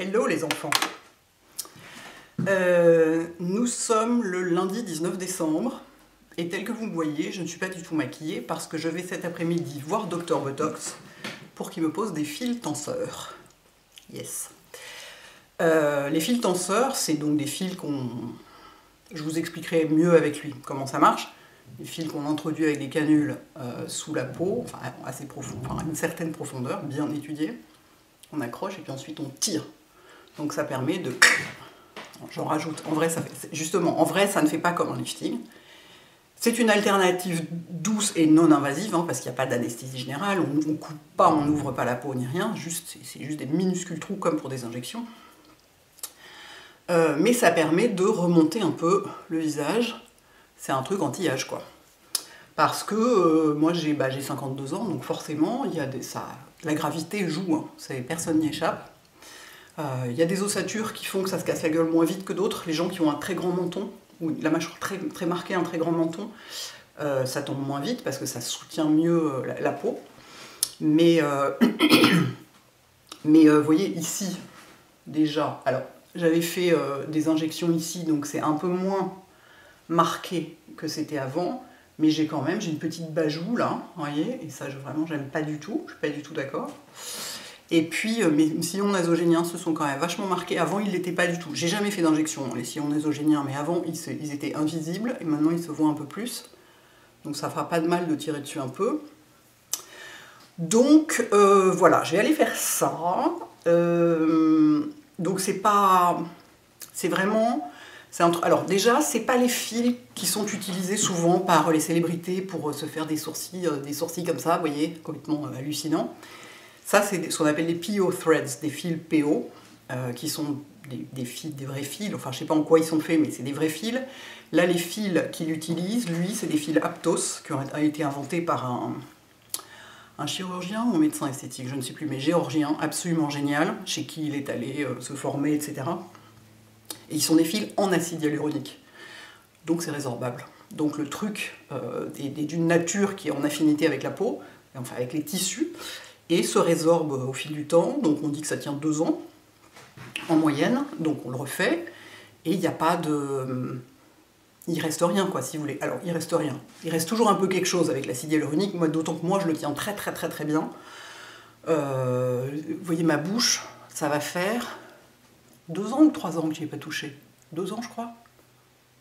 Hello les enfants. Nous sommes le lundi 19 décembre et tel que vous me voyez, je ne suis pas du tout maquillée parce que je vais cet après-midi voir Dr Botox pour qu'il me pose des fils tenseurs. Yes. Les fils tenseurs, c'est donc des fils qu'on... Je vous expliquerai mieux avec lui comment ça marche. Des fils qu'on introduit avec des canules sous la peau, enfin assez profond, enfin à une certaine profondeur, bien étudiée. On accroche et puis ensuite on tire. Donc ça permet de... J'en rajoute. En vrai, ça fait... Justement, en vrai, ça ne fait pas comme un lifting. C'est une alternative douce et non invasive, hein, parce qu'il n'y a pas d'anesthésie générale, on ne coupe pas, on n'ouvre pas la peau ni rien, c'est juste des minuscules trous comme pour des injections. Mais ça permet de remonter un peu le visage. C'est un truc anti-âge, quoi. Parce que moi, j'ai 52 ans, donc forcément, il y a la gravité joue, hein, personne n'y échappe. Il y a des ossatures qui font que ça se casse la gueule moins vite que d'autres. Les gens qui ont un très grand menton, ou la mâchoire très marquée, un très grand menton, ça tombe moins vite parce que ça soutient mieux la peau. Mais vous voyez ici, déjà, alors j'avais fait des injections ici, donc c'est un peu moins marqué que c'était avant, mais j'ai une petite bajoue là, vous voyez, et ça vraiment j'aime pas du tout, je suis pas du tout d'accord. Et puis mes sillons nasogéniens se sont quand même vachement marqués. Avant, ils ne l'étaient pas du tout. J'ai jamais fait d'injection, les sillons nasogéniens, mais avant, ils étaient invisibles, et maintenant, ils se voient un peu plus. Donc, ça fera pas de mal de tirer dessus un peu. Donc, voilà, je vais aller faire ça. Donc, c'est pas... C'est vraiment... Alors, déjà, c'est pas les fils qui sont utilisés souvent par les célébrités pour se faire des sourcils comme ça, vous voyez, complètement hallucinant. Ça, c'est ce qu'on appelle les PO threads, des fils PO, qui sont des vrais fils, enfin je sais pas en quoi ils sont faits, mais c'est des vrais fils. Là, les fils qu'il utilise, lui, c'est des fils Aptos, qui ont été inventés par un chirurgien ou un médecin esthétique, je ne sais plus, mais géorgien, absolument génial, chez qui il est allé se former, etc. Et ils sont des fils en acide hyaluronique, donc c'est résorbable. Donc le truc d'une nature qui est en affinité avec la peau, enfin avec les tissus, et se résorbe au fil du temps, donc on dit que ça tient 2 ans en moyenne, donc on le refait, et il n'y a pas de... Il reste rien, quoi, si vous voulez. Alors, il reste rien. Il reste toujours un peu quelque chose avec l'acide hyaluronique, d'autant que moi, je le tiens très bien. Vous voyez ma bouche, ça va faire 2 ans ou 3 ans que j'y ai pas touché. 2 ans, je crois.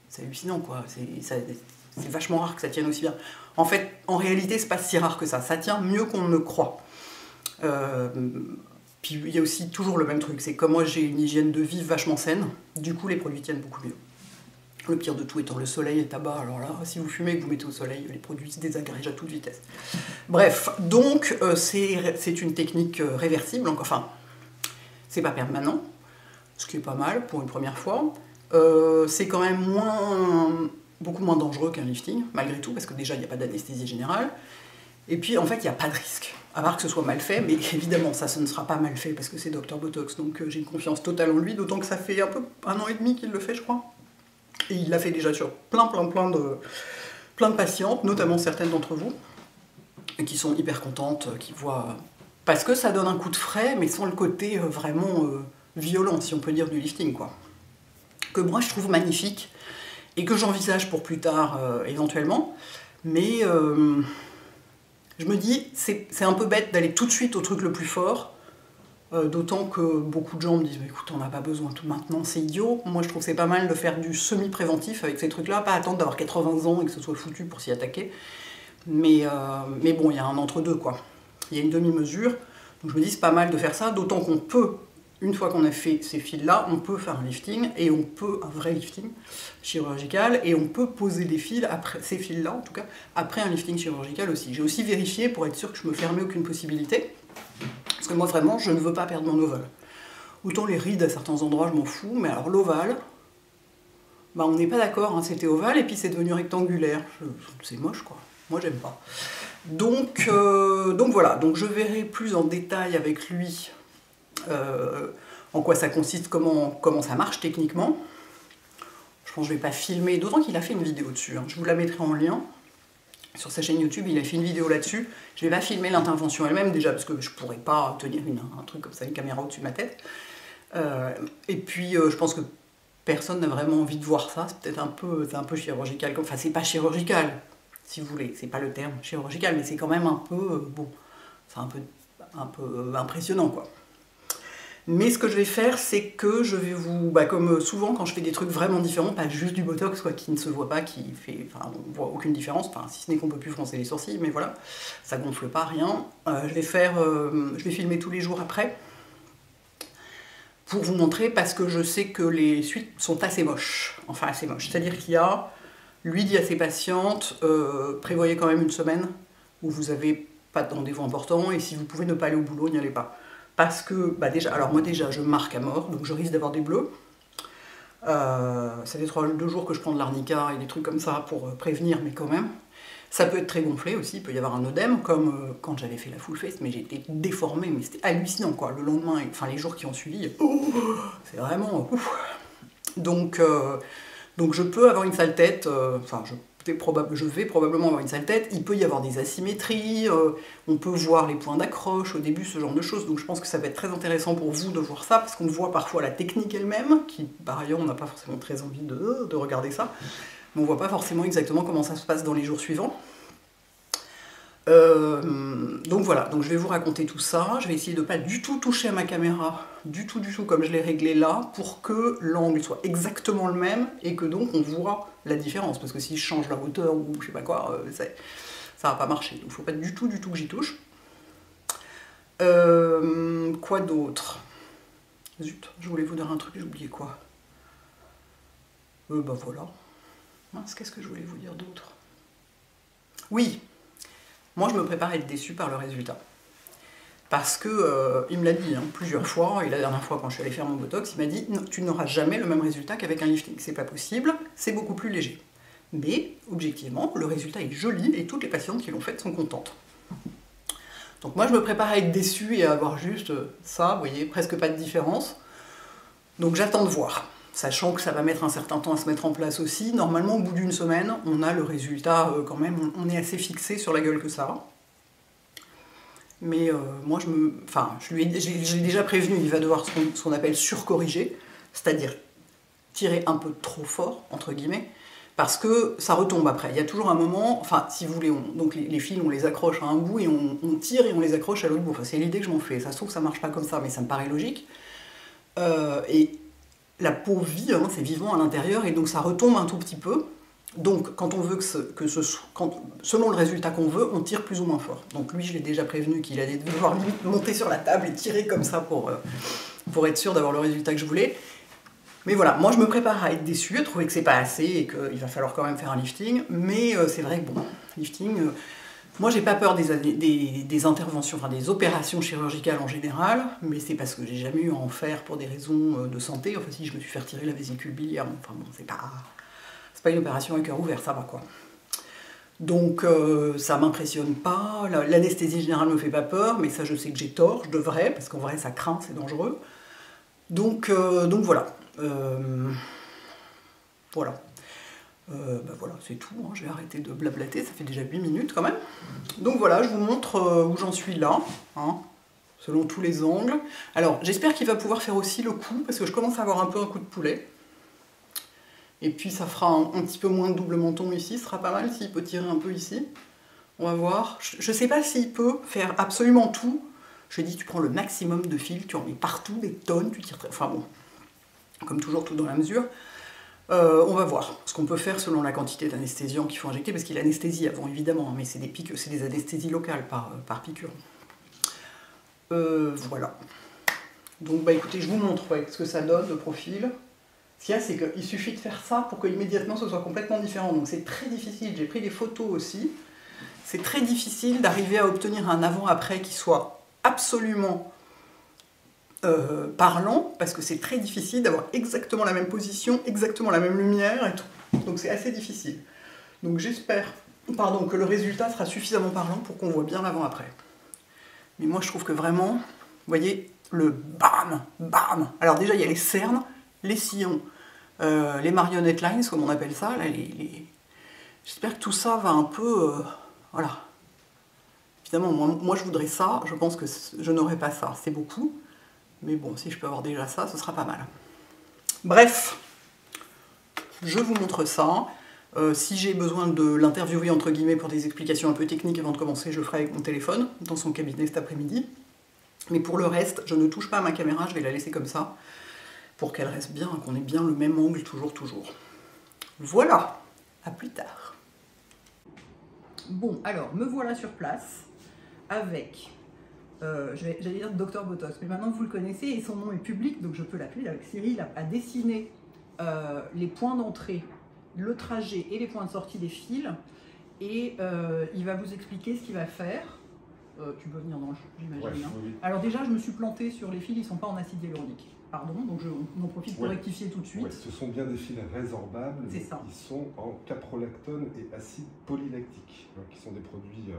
C'est hallucinant, quoi. C'est vachement rare que ça tienne aussi bien. En fait, en réalité, c'est pas si rare que ça. Ça tient mieux qu'on ne croit. Puis il y a aussi toujours le même truc, c'est que moi j'ai une hygiène de vie vachement saine, du coup les produits tiennent beaucoup mieux. Le pire de tout étant le soleil et le tabac, alors là, si vous fumez et que vous mettez au soleil, les produits se désagrègent à toute vitesse. Bref, donc c'est une technique réversible, donc, enfin, c'est pas permanent, ce qui est pas mal pour une première fois. C'est quand même beaucoup moins dangereux qu'un lifting, malgré tout, parce que déjà il n'y a pas d'anesthésie générale. Et puis en fait, il n'y a pas de risque, à part que ce soit mal fait, mais évidemment, ça ne sera pas mal fait parce que c'est Dr Botox, donc j'ai une confiance totale en lui, d'autant que ça fait un peu 1 an et demi qu'il le fait, je crois. Et il l'a fait déjà sur plein de patientes, notamment certaines d'entre vous, qui sont hyper contentes, qui voient... Parce que ça donne un coup de frais, mais sans le côté vraiment violent, si on peut dire, du lifting, quoi. Que moi, je trouve magnifique, et que j'envisage pour plus tard, éventuellement, mais... je me dis, c'est un peu bête d'aller tout de suite au truc le plus fort, d'autant que beaucoup de gens me disent « écoute, on n'a pas besoin tout maintenant, c'est idiot ». Moi, je trouve que c'est pas mal de faire du semi-préventif avec ces trucs-là, pas attendre d'avoir 80 ans et que ce soit foutu pour s'y attaquer. Mais bon, il y a un entre-deux, quoi. Il y a une demi-mesure, donc je me dis, c'est pas mal de faire ça, d'autant qu'on peut, une fois qu'on a fait ces fils-là, on peut faire un lifting, et un vrai lifting chirurgical, et on peut poser des fils, après ces fils-là en tout cas, après un lifting chirurgical aussi. J'ai aussi vérifié pour être sûr que je me fermais aucune possibilité, parce que moi vraiment, je ne veux pas perdre mon ovale. Autant les rides à certains endroits, je m'en fous, mais alors l'ovale, on n'est pas d'accord, hein, c'était ovale, et puis c'est devenu rectangulaire. C'est moche, quoi. Moi, j'aime pas. Donc voilà, donc je verrai plus en détail avec lui en quoi ça consiste, comment ça marche techniquement. Je pense que je ne vais pas filmer, d'autant qu'il a fait une vidéo dessus, hein. Je vous la mettrai en lien. Sur sa chaîne YouTube, il a fait une vidéo là-dessus. Je ne vais pas filmer l'intervention elle-même, déjà, parce que je ne pourrais pas tenir un truc comme ça, une caméra au-dessus de ma tête. Et puis je pense que personne n'a vraiment envie de voir ça, c'est peut-être un peu chirurgical, enfin c'est pas chirurgical, si vous voulez, c'est pas le terme chirurgical, mais c'est quand même un peu, bon, c'est un peu impressionnant quoi. Mais ce que je vais faire, c'est que je vais vous, comme souvent quand je fais des trucs vraiment différents, pas juste du botox quoi, qui ne se voit pas, enfin on voit aucune différence, enfin si ce n'est qu'on peut plus froncer les sourcils, mais voilà, ça gonfle pas, rien. Je vais filmer tous les jours après, pour vous montrer, parce que je sais que les suites sont assez moches, enfin assez moches, c'est-à-dire qu'il y a, lui dit à ses patientes, prévoyez quand même une semaine où vous n'avez pas de rendez-vous important, et si vous pouvez ne pas aller au boulot, n'y allez pas. Parce que, déjà, alors moi déjà, je marque à mort, donc je risque d'avoir des bleus. Ça fait 2 jours que je prends de l'arnica et des trucs comme ça pour prévenir, mais quand même. Ça peut être très gonflé aussi, il peut y avoir un œdème, comme quand j'avais fait la full face, mais j'étais déformée, mais c'était hallucinant quoi. Le lendemain, enfin les jours qui ont suivi, c'est vraiment ouf. Donc je peux avoir une sale tête, enfin je vais probablement avoir une sale tête, il peut y avoir des asymétries, on peut voir les points d'accroche au début, ce genre de choses, donc je pense que ça va être très intéressant pour vous de voir ça, parce qu'on voit parfois la technique elle-même, qui par ailleurs on n'a pas forcément très envie de regarder ça, mais on voit pas forcément exactement comment ça se passe dans les jours suivants. Donc voilà, donc je vais vous raconter tout ça, je vais essayer de ne pas du tout toucher à ma caméra, du tout comme je l'ai réglé là, pour que l'angle soit exactement le même, et que donc on voit la différence, parce que si je change la hauteur ou je sais pas quoi, ça va pas marcher, donc il faut pas du tout que j'y touche. Quoi d'autre? Zut, je voulais vous dire un truc, j'ai oublié quoi. Voilà. Mince, qu'est-ce que je voulais vous dire d'autre? Oui, moi je me prépare à être déçue par le résultat. Parce que, il me l'a dit plusieurs fois, et la dernière fois quand je suis allée faire mon botox, il m'a dit « Tu n'auras jamais le même résultat qu'avec un lifting, c'est pas possible, c'est beaucoup plus léger. » Mais, objectivement, le résultat est joli, et toutes les patientes qui l'ont fait sont contentes. Donc moi je me prépare à être déçue et à avoir juste ça, vous voyez, presque pas de différence. Donc j'attends de voir. Sachant que ça va mettre un certain temps à se mettre en place aussi. Normalement, au bout d'une semaine, on a le résultat quand même, on est assez fixé sur la gueule que ça va. Mais moi, je l'ai déjà prévenu, il va devoir ce qu'on appelle surcorriger, c'est-à-dire tirer un peu trop fort, entre guillemets, parce que ça retombe après. Il y a toujours un moment, enfin, si vous voulez, donc les fils, on les accroche à un bout et on tire et on les accroche à l'autre bout. Enfin, c'est l'idée que je m'en fais. Ça se trouve que ça marche pas comme ça, mais ça me paraît logique. Et la peau vit, c'est vivant à l'intérieur, et donc ça retombe un tout petit peu. Donc quand on veut selon le résultat qu'on veut, on tire plus ou moins fort. Donc lui, je l'ai déjà prévenu qu'il allait devoir monter sur la table et tirer comme ça pour être sûr d'avoir le résultat que je voulais. Mais voilà, moi je me prépare à être déçue, à trouver que c'est pas assez et qu'il va falloir quand même faire un lifting. Mais c'est vrai que bon, lifting, moi j'ai pas peur des interventions, enfin des opérations chirurgicales en général, mais c'est parce que j'ai jamais eu à en faire pour des raisons de santé. Enfin si, je me suis fait retirer la vésicule biliaire, enfin bon, c'est pas une opération à cœur ouvert, ça va quoi. Donc ça m'impressionne pas, l'anesthésie générale me fait pas peur, mais ça je sais que j'ai tort, je devrais, parce qu'en vrai ça craint, c'est dangereux. Donc voilà. Voilà. Voilà, c'est tout, je vais arrêter de blablater, ça fait déjà 8 minutes quand même. Donc voilà, je vous montre où j'en suis là, selon tous les angles. Alors j'espère qu'il va pouvoir faire aussi le cou, parce que je commence à avoir un peu un coup de poulet. Et puis ça fera un petit peu moins de double menton ici, ce sera pas mal s'il peut tirer un peu ici. On va voir. Je sais pas s'il peut faire absolument tout. Je dis tu prends le maximum de fils, tu en mets partout, des tonnes, tu tires très... Enfin bon, comme toujours, tout dans la mesure. On va voir ce qu'on peut faire selon la quantité d'anesthésiant qu'il faut injecter, parce qu'il anesthésie avant évidemment, mais c'est des anesthésies locales par piqûre. Voilà. Donc écoutez, je vous montre ce que ça donne, le profil. Ce qu'il y a, c'est qu'il suffit de faire ça pour qu'immédiatement ce soit complètement différent. Donc c'est très difficile, j'ai pris des photos aussi. C'est très difficile d'arriver à obtenir un avant-après qui soit absolument parlant, parce que c'est très difficile d'avoir exactement la même position, exactement la même lumière et tout. Donc c'est assez difficile. Donc j'espère que le résultat sera suffisamment parlant pour qu'on voit bien l'avant-après. Mais moi je trouve que vraiment, vous voyez, le bam, bam. Alors déjà il y a les cernes, les sillons, les marionette lines, comme on appelle ça, là, j'espère que tout ça va un peu... voilà. Évidemment, moi je voudrais ça, je pense que je n'aurai pas ça, c'est beaucoup. Mais bon, si je peux avoir déjà ça, ce sera pas mal. Bref, je vous montre ça. Si j'ai besoin de l'interviewer entre guillemets pour des explications un peu techniques avant de commencer, je le ferai avec mon téléphone dans son cabinet cet après-midi. Mais pour le reste, je ne touche pas à ma caméra, je vais la laisser comme ça pour qu'elle reste bien, qu'on ait bien le même angle toujours. Voilà, à plus tard. Bon, alors me voilà sur place avec, j'allais dire Dr Botox, mais maintenant vous le connaissez et son nom est public, donc je peux l'appeler. Avec Cyril a dessiné les points d'entrée, le trajet et les points de sortie des fils, et il va vous expliquer ce qu'il va faire. Tu peux venir dans le j'imagine. Ouais, oui. Alors déjà, je me suis plantée sur les fils, ils ne sont pas en acide hyaluronique. Pardon, donc on en profite pour rectifier tout de suite. Ouais, ce sont bien des fils résorbables, mais ils sont en caprolactone et acide polylactique, hein, qui sont des produits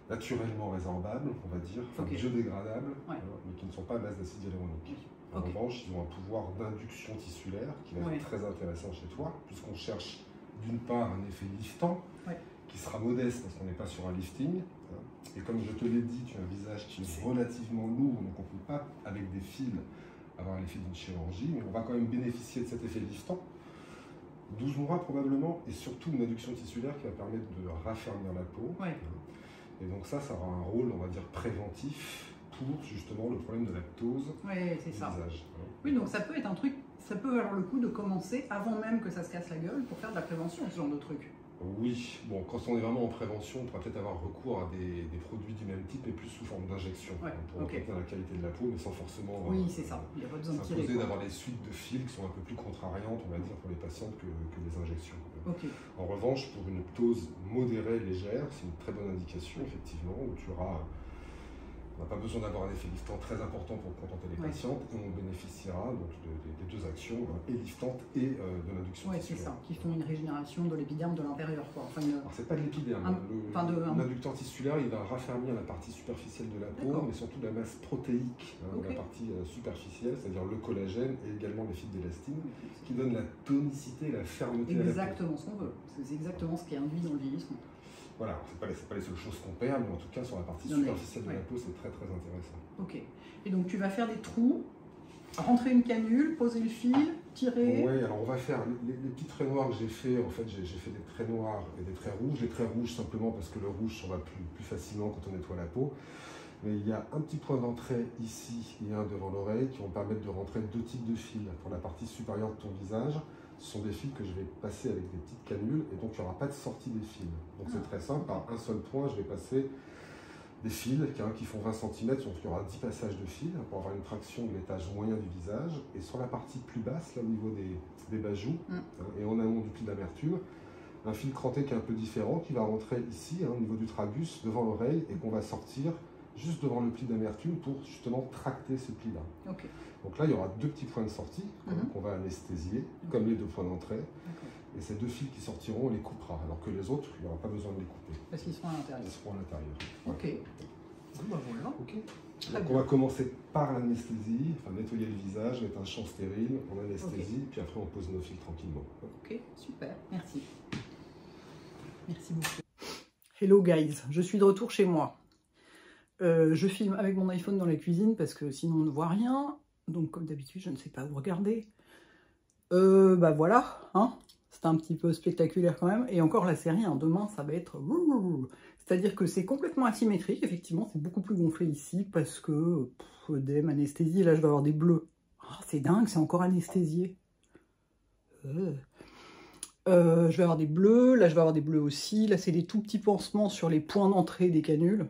naturellement résorbables, on va dire, biodégradables, mais qui ne sont pas à base d'acide hyaluronique. En revanche, ils ont un pouvoir d'induction tissulaire qui va être très intéressant chez toi, puisqu'on cherche d'une part un effet liftant, qui sera modeste parce qu'on n'est pas sur un lifting. Et comme je te l'ai dit, tu as un visage qui est relativement lourd, donc on ne peut pas, avec des fils, avoir l'effet d'une chirurgie, mais on va quand même bénéficier de cet effet liftant. 12 mois probablement, et surtout une induction tissulaire qui va permettre de raffermir la peau. Et donc ça aura un rôle, on va dire, préventif pour justement le problème de lactose du visage. Oui, donc ça peut être un truc, ça peut avoir le coup de commencer avant même que ça se casse la gueule pour faire de la prévention, ce genre de truc. Oui, bon, quand on est vraiment en prévention, on pourra peut-être avoir recours à des produits du même type, mais plus sous forme d'injection, pour augmenter la qualité de la peau, mais sans forcément s'imposer d'avoir des suites de fils qui sont un peu plus contrariantes, on va dire, pour les patientes que les injections. En revanche, pour une ptose modérée, légère, c'est une très bonne indication, effectivement, où tu auras... On n'a pas besoin d'avoir un effet liftant très important pour contenter les patientes, et on bénéficiera donc des deux actions, et liftantes et de l'induction tissulaire. C'est ça, qui font une régénération de l'épiderme de l'intérieur. Enfin, Alors c'est pas de l'épiderme, l'inducteur tissulaire il va raffermir la partie superficielle de la peau, mais surtout la masse protéique de la partie superficielle, c'est-à-dire le collagène et également les fibres d'élastine, qui donnent la tonicité et la fermeté à la peau. Exactement ce qu'on veut, c'est exactement ce qui est induit dans le vieillissement. Voilà, c'est pas les seules choses qu'on perd, mais en tout cas sur la partie superficielle de la peau, c'est très très intéressant. Ok. Et donc tu vas faire des trous, rentrer une canule, poser le fil, tirer. Oui, alors on va faire les petits traits noirs que j'ai fait. En fait, j'ai fait des traits noirs et des traits rouges. Les traits rouges simplement parce que le rouge s'en va plus facilement quand on nettoie la peau. Mais il y a un petit point d'entrée ici et un devant l'oreille qui vont permettre de rentrer deux types de fils pour la partie supérieure de ton visage. Ce sont des fils que je vais passer avec des petites canules et donc il n'y aura pas de sortie des fils. Donc c'est très simple, par un seul point je vais passer des fils qui font 20 cm, donc il y aura 10 passages de fils pour avoir une traction de l'étage moyen du visage. Et sur la partie plus basse, là au niveau des bas joues et en amont du pli d'amertume, un fil cranté qui est un peu différent qui va rentrer ici au niveau du tragus devant l'oreille et qu'on va sortir juste devant le pli d'amertume pour justement tracter ce pli-là. Donc là, il y aura deux petits points de sortie qu'on va anesthésier, comme les deux points d'entrée. Et ces deux fils qui sortiront, on les coupera, alors que les autres, il n'y aura pas besoin de les couper. Parce qu'ils seront à l'intérieur. Ils seront à l'intérieur. Voilà. Donc on va commencer par l'anesthésie, enfin nettoyer le visage, mettre un champ stérile, on anesthésie, puis après on pose nos fils tranquillement. Ok, super, merci. Merci beaucoup. Hello guys, je suis de retour chez moi. Je filme avec mon iPhone dans la cuisine parce que sinon on ne voit rien. Donc comme d'habitude, je ne sais pas où regarder. Bah voilà, hein. C'est un petit peu spectaculaire quand même. Et encore la série, demain, ça va être... C'est-à-dire que c'est complètement asymétrique. Effectivement, c'est beaucoup plus gonflé ici parce que... œdème, anesthésie. Là, je vais avoir des bleus. Oh, c'est dingue, c'est encore anesthésié. Je vais avoir des bleus. Là, je vais avoir des bleus aussi. Là, c'est des tout petits pansements sur les points d'entrée des canules.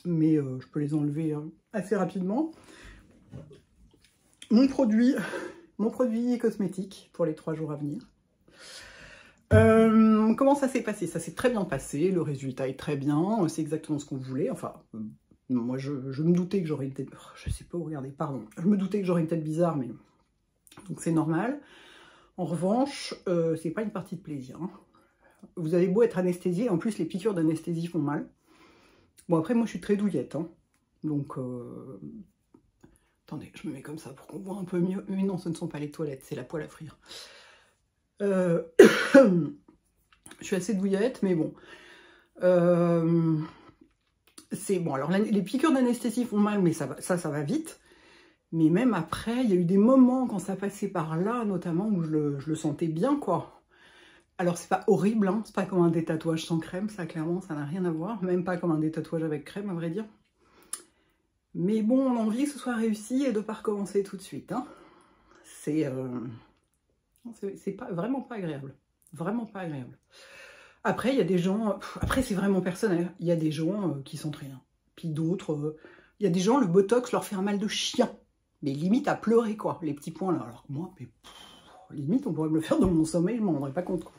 Mais je peux les enlever assez rapidement. Mon produit cosmétique pour les 3 jours à venir. Comment ça s'est passé? Ça s'est très bien passé, le résultat est très bien, c'est exactement ce qu'on voulait. Enfin, moi je me doutais que j'aurais une tête... Je sais pas où regarder, pardon. Je me doutais que j'aurais une tête bizarre, mais... Donc c'est normal. En revanche, c'est pas une partie de plaisir. Hein. Vous avez beau être anesthésié, en plus les piqûres d'anesthésie font mal. Bon après moi je suis très douillette, hein. Donc... Attendez, je me mets comme ça pour qu'on voit un peu mieux. Mais non, ce ne sont pas les toilettes, c'est la poêle à frire. Je suis assez douillette, mais bon. C'est bon. Alors, les piqûres d'anesthésie font mal, mais ça va vite. Mais même après, il y a eu des moments quand ça passait par là, notamment, où je le sentais bien, quoi. Alors, c'est pas horrible, hein, c'est pas comme un détatouage sans crème, ça, clairement, ça n'a rien à voir. Même pas comme un détatouage avec crème, à vrai dire. Mais bon, on a envie que ce soit réussi et de pas recommencer tout de suite, hein. C'est vraiment pas agréable. Vraiment pas agréable. Après, il y a des gens... Après, c'est vraiment personnel. Il y a des gens qui sentent rien. Puis d'autres... il y a des gens, le botox leur fait un mal de chien. Mais limite à pleurer, quoi. Les petits points, là. Alors moi, mais, limite, on pourrait me le faire dans mon sommeil, je m'en rendrais pas compte, quoi.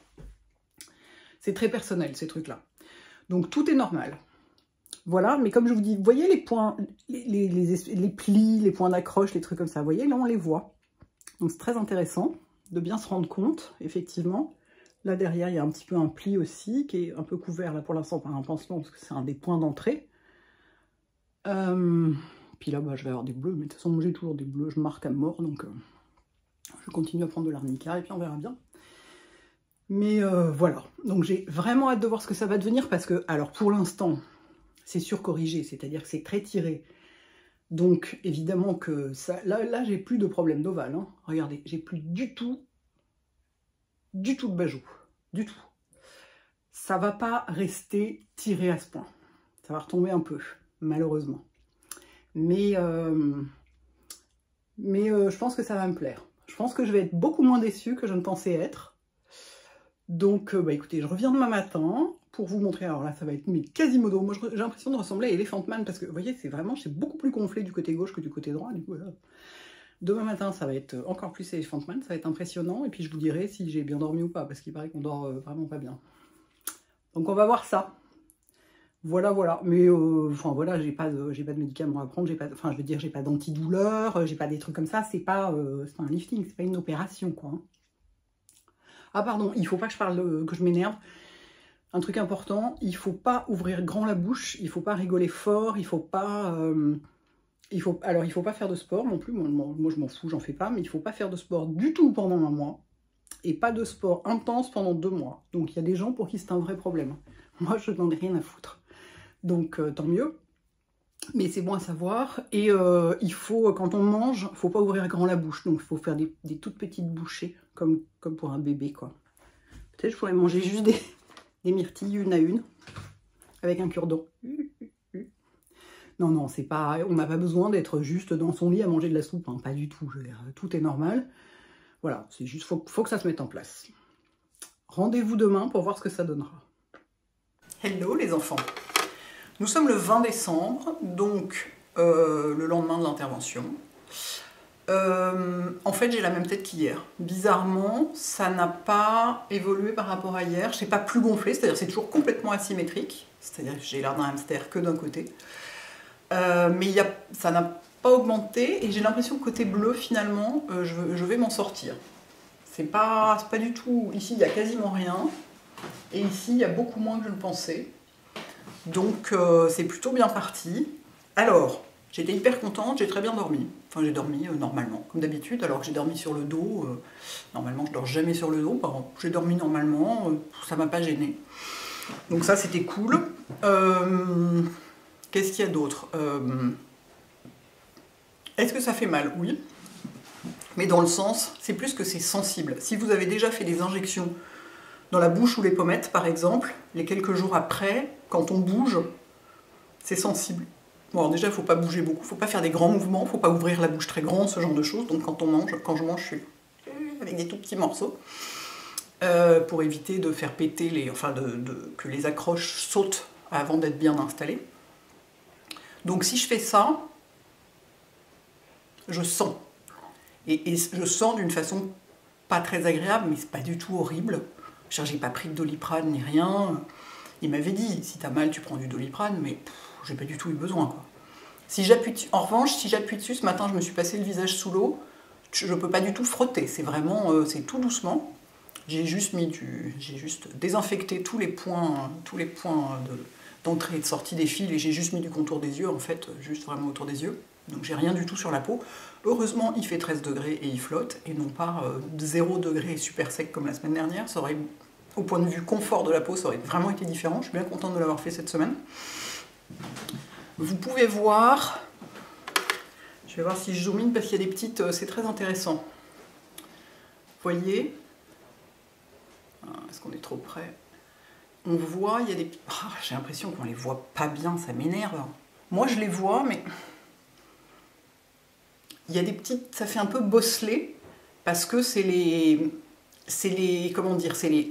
C'est très personnel, ces trucs-là. Donc, tout est normal. Voilà, mais comme je vous dis, vous voyez les points, les plis, les points d'accroche, les trucs comme ça. Vous voyez, là, on les voit. Donc, c'est très intéressant de bien se rendre compte, effectivement. Là, derrière, il y a un petit peu un pli aussi, qui est un peu couvert, là, pour l'instant, par un pansement, parce que c'est un des points d'entrée. Puis là, bah, je vais avoir des bleus, mais de toute façon, j'ai toujours des bleus, je marque à mort, donc je continue à prendre de l'arnica, et puis on verra bien. Mais voilà, donc j'ai vraiment hâte de voir ce que ça va devenir, parce que, alors, pour l'instant, c'est surcorrigé, c'est-à-dire que c'est très tiré. Donc, évidemment que ça... Là j'ai plus de problème d'ovale, hein. Regardez, j'ai plus du tout de bajoux. Du tout. Ça va pas rester tiré à ce point. Ça va retomber un peu, malheureusement. Mais je pense que ça va me plaire. Je pense que je vais être beaucoup moins déçue que je ne pensais être. Donc, bah écoutez, je reviens demain matin pour vous montrer. Alors là, ça va être Quasimodo. Moi, j'ai l'impression de ressembler à Elephant Man parce que, vous voyez, c'est beaucoup plus gonflé du côté gauche que du côté droit. Du coup, demain matin, ça va être encore plus Elephant Man. Ça va être impressionnant. Et puis, je vous dirai si j'ai bien dormi ou pas parce qu'il paraît qu'on dort vraiment pas bien. Donc, on va voir ça. Voilà, voilà. Mais, enfin, voilà, j'ai pas de médicaments à prendre. Enfin, je veux dire, j'ai pas d'antidouleur. J'ai pas des trucs comme ça. C'est pas un lifting. C'est pas une opération, quoi. Hein. Ah pardon, il faut pas que je parle, que je m'énerve. Un truc important, il faut pas ouvrir grand la bouche, il faut pas rigoler fort, il faut pas... alors il faut pas faire de sport non plus, moi je m'en fous, j'en fais pas, mais il faut pas faire de sport du tout pendant 1 mois, et pas de sport intense pendant 2 mois. Donc il y a des gens pour qui c'est un vrai problème. Moi je n'en ai rien à foutre. Donc tant mieux. Mais c'est bon à savoir. Et il faut, quand on mange, il faut pas ouvrir grand la bouche. Donc il faut faire des toutes petites bouchées, comme pour un bébé, quoi. Peut-être je pourrais manger juste des myrtilles une à une, avec un cure-dent. Non, non, c'est pas, on n'a pas besoin d'être juste dans son lit à manger de la soupe, hein, pas du tout. Je veux dire, tout est normal. Voilà, c'est juste, faut que ça se mette en place. Rendez-vous demain pour voir ce que ça donnera. Hello les enfants. Nous sommes le 20 décembre, donc le lendemain de l'intervention. En fait, j'ai la même tête qu'hier. Bizarrement, ça n'a pas évolué par rapport à hier. Je n'ai pas plus gonflé, c'est-à-dire c'est toujours complètement asymétrique. C'est-à-dire que j'ai l'air d'un hamster que d'un côté. Mais ça n'a pas augmenté et j'ai l'impression que côté bleu, finalement, je vais m'en sortir. C'est pas du tout... Ici, il n'y a quasiment rien. Et ici, il y a beaucoup moins que je le pensais. Donc, c'est plutôt bien parti. Alors... J'étais hyper contente, j'ai très bien dormi. Enfin, j'ai dormi normalement, comme d'habitude, alors que j'ai dormi sur le dos. Normalement, je dors jamais sur le dos. J'ai dormi normalement, ça m'a pas gênée. Donc ça, c'était cool. Qu'est-ce qu'il y a d'autre? Est-ce que ça fait mal? Oui. Mais dans le sens, c'est plus que c'est sensible. Si vous avez déjà fait des injections dans la bouche ou les pommettes, par exemple, les quelques jours après, quand on bouge, c'est sensible. Bon, alors déjà, il ne faut pas bouger beaucoup, il ne faut pas faire des grands mouvements, il ne faut pas ouvrir la bouche très grande, ce genre de choses. Donc quand je mange, je suis avec des tout petits morceaux, pour éviter de faire péter que les accroches sautent avant d'être bien installées. Donc si je fais ça, je sens. Et je sens d'une façon pas très agréable, mais c'est pas du tout horrible. J'ai pas pris de Doliprane ni rien. Il m'avait dit, si t'as mal, tu prends du Doliprane, mais... j'ai pas du tout eu besoin, quoi. En revanche, si j'appuie dessus, ce matin, je me suis passé le visage sous l'eau, je peux pas du tout frotter, c'est vraiment, c'est tout doucement. J'ai juste désinfecté tous les points d'entrée et de sortie des fils, et j'ai juste mis du contour des yeux, en fait, juste vraiment autour des yeux. Donc j'ai rien du tout sur la peau. Heureusement, il fait 13 degrés et il flotte, et non pas 0 degré super sec comme la semaine dernière. Ça aurait, au point de vue confort de la peau, ça aurait vraiment été différent. Je suis bien contente de l'avoir fait cette semaine. Vous pouvez voir, je Je vais voir si je zoome in parce qu'il y a des petites... c'est très intéressant. Vous voyez? Est-ce qu'on est trop près? On voit, il y a des... Oh, j'ai l'impression qu'on les voit pas bien, ça m'énerve. Moi, je les vois, mais... Il y a des petites... Ça fait un peu bosselé, parce que c'est les... Comment dire? C'est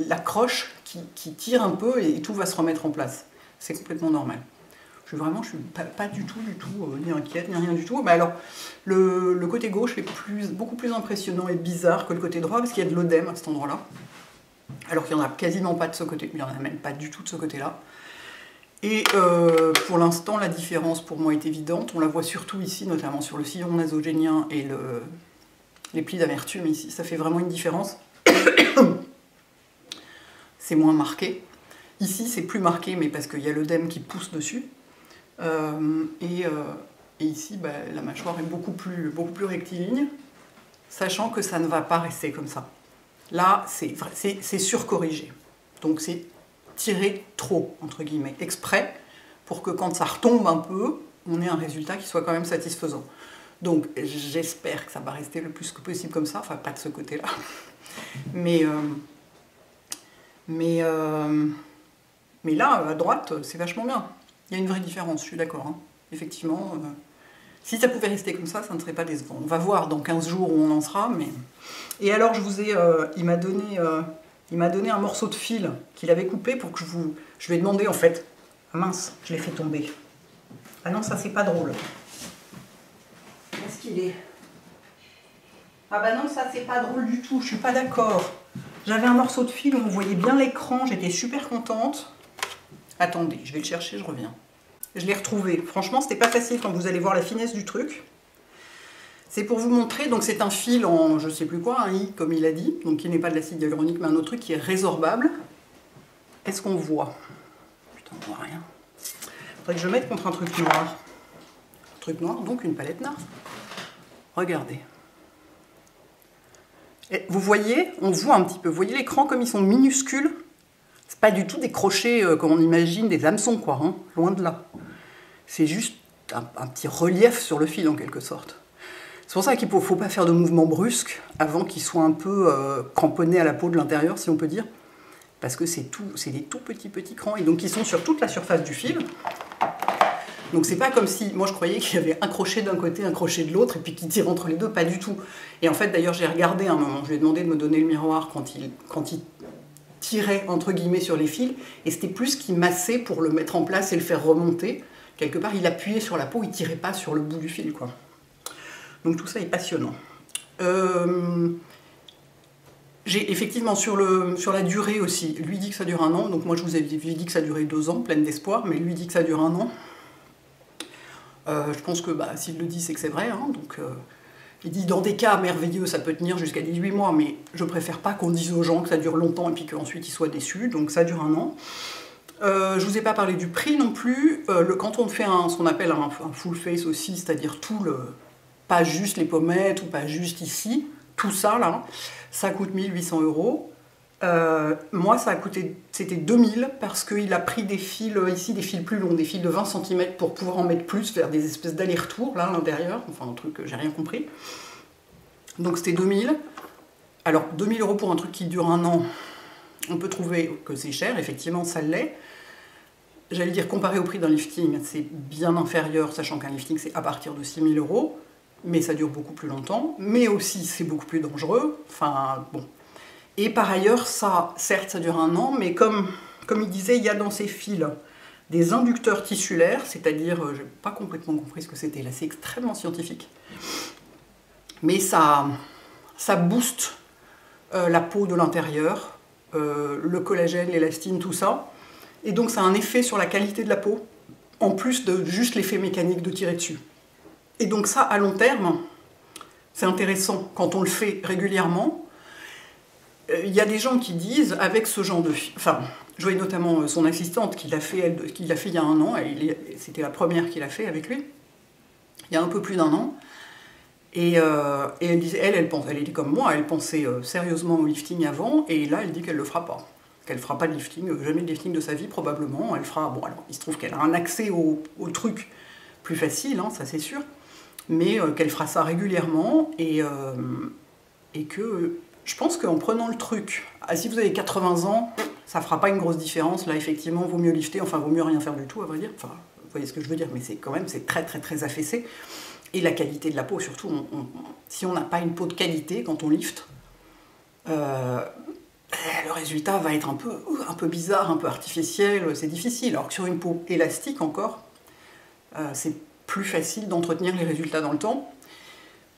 la croche qui tire un peu et tout va se remettre en place. C'est complètement normal. Je suis pas du tout, ni inquiète, ni rien du tout. Mais alors, le côté gauche est beaucoup plus impressionnant et bizarre que le côté droit, parce qu'il y a de l'œdème à cet endroit-là. Alors qu'il n'y en a quasiment pas de ce côté, il n'y en a même pas du tout de ce côté-là. Et pour l'instant, la différence pour moi est évidente. On la voit surtout ici, notamment sur le sillon nasogénien et les plis d'amertume ici. Ça fait vraiment une différence. C'est moins marqué. Ici, c'est plus marqué, mais parce qu'il y a l'œdème qui pousse dessus. Et ici, bah, la mâchoire est beaucoup plus rectiligne, sachant que ça ne va pas rester comme ça. Là, c'est surcorrigé. Donc c'est tiré trop, entre guillemets, exprès, pour que quand ça retombe un peu, on ait un résultat qui soit quand même satisfaisant. Donc j'espère que ça va rester le plus que possible comme ça, enfin pas de ce côté-là. Mais là, à droite, c'est vachement bien. Il y a une vraie différence, je suis d'accord. Hein. Effectivement, si ça pouvait rester comme ça ne serait pas décevant. On va voir dans 15 jours où on en sera. Mais... Et alors, il m'a donné un morceau de fil qu'il avait coupé pour que je lui ai demandé, en fait. Ah mince, je l'ai fait tomber. Ah non, ça, c'est pas drôle. Où est-ce qu'il est? Ah bah non, ça, c'est pas drôle du tout. Je suis pas d'accord. J'avais un morceau de fil où on voyait bien l'écran. J'étais super contente. Attendez, je vais le chercher, je reviens. Je l'ai retrouvé. Franchement, c'était pas facile quand vous allez voir la finesse du truc. C'est pour vous montrer, donc c'est un fil en, je sais plus quoi, un I, comme il a dit, donc qui n'est pas de l'acide hyaluronique, mais un autre truc qui est résorbable. Est-ce qu'on voit? Putain, on voit rien. Faudrait que je mette contre un truc noir. Un truc noir, donc une palette NARS. Regardez. Et vous voyez, on voit un petit peu, vous voyez l'écran comme ils sont minuscules? C'est pas du tout des crochets comme on imagine, des hameçons, quoi, hein, loin de là. C'est juste un petit relief sur le fil, en quelque sorte. C'est pour ça qu'il ne faut pas faire de mouvements brusques avant qu'ils soient un peu cramponnés à la peau de l'intérieur, si on peut dire. Parce que c'est des tout petits crans, et donc ils sont sur toute la surface du fil. Donc c'est pas comme si, moi je croyais qu'il y avait un crochet d'un côté, un crochet de l'autre, et puis qu'ils tirent entre les deux, pas du tout. Et en fait, d'ailleurs, j'ai regardé un moment, je lui ai demandé de me donner le miroir quand il tirait entre guillemets sur les fils, et c'était plus qu'il massait pour le mettre en place et le faire remonter. Quelque part, il appuyait sur la peau, il tirait pas sur le bout du fil, quoi. Donc tout ça est passionnant. J'ai effectivement sur la durée aussi, lui dit que ça dure 1 an, donc moi je vous ai dit que ça durait 2 ans, pleine d'espoir, mais lui dit que ça dure 1 an. Je pense que bah, s'il le dit, c'est que c'est vrai, hein, donc... Il dit dans des cas merveilleux, ça peut tenir jusqu'à 18 mois, mais je préfère pas qu'on dise aux gens que ça dure longtemps et puis qu'ensuite ils soient déçus, donc ça dure 1 an. Je vous ai pas parlé du prix non plus. Quand on fait ce qu'on appelle un full face aussi, c'est-à-dire pas juste les pommettes ou pas juste ici, tout ça là, ça coûte 1 800 €. Moi, c'était 2000 parce qu'il a pris des fils ici, des fils plus longs, des fils de 20 cm pour pouvoir en mettre plus, faire des espèces d'allers-retours là à l'intérieur, enfin un truc que j'ai rien compris. Donc c'était 2000. Alors 2000 € pour un truc qui dure 1 an, on peut trouver que c'est cher, effectivement ça l'est. J'allais dire comparé au prix d'un lifting, c'est bien inférieur, sachant qu'un lifting c'est à partir de 6 000 €, mais ça dure beaucoup plus longtemps, mais aussi c'est beaucoup plus dangereux, enfin bon. Et par ailleurs, ça, certes, ça dure 1 an, mais comme il disait, il y a dans ces fils des inducteurs tissulaires, c'est-à-dire, je n'ai pas complètement compris ce que c'était, là c'est extrêmement scientifique, mais ça booste la peau de l'intérieur, le collagène, l'élastine, tout ça, et donc ça a un effet sur la qualité de la peau, en plus de juste l'effet mécanique de tirer dessus. Et donc ça, à long terme, c'est intéressant quand on le fait régulièrement. Il y a des gens qui disent, avec ce genre de... Enfin, je voyais notamment son assistante qui l'a fait il y a 1 an, c'était la première qu'il a fait avec lui, il y a un peu plus d'1 an, et elle disait, elle était comme moi, elle pensait sérieusement au lifting avant, et là elle dit qu'elle le fera pas. Qu'elle fera pas de lifting, jamais de lifting de sa vie probablement, elle fera... Bon alors, il se trouve qu'elle a un accès au truc plus facile, hein, ça c'est sûr, mais qu'elle fera ça régulièrement et que je pense qu'en prenant le truc, si vous avez 80 ans, ça fera pas une grosse différence. Là, effectivement, vaut mieux lifter, enfin, vaut mieux rien faire du tout, à vrai dire. Enfin, vous voyez ce que je veux dire, mais c'est quand même, c'est très, très, très affaissé. Et la qualité de la peau, surtout, si on n'a pas une peau de qualité quand on lifte, le résultat va être un peu bizarre, un peu artificiel, c'est difficile. Alors que sur une peau élastique encore, c'est plus facile d'entretenir les résultats dans le temps.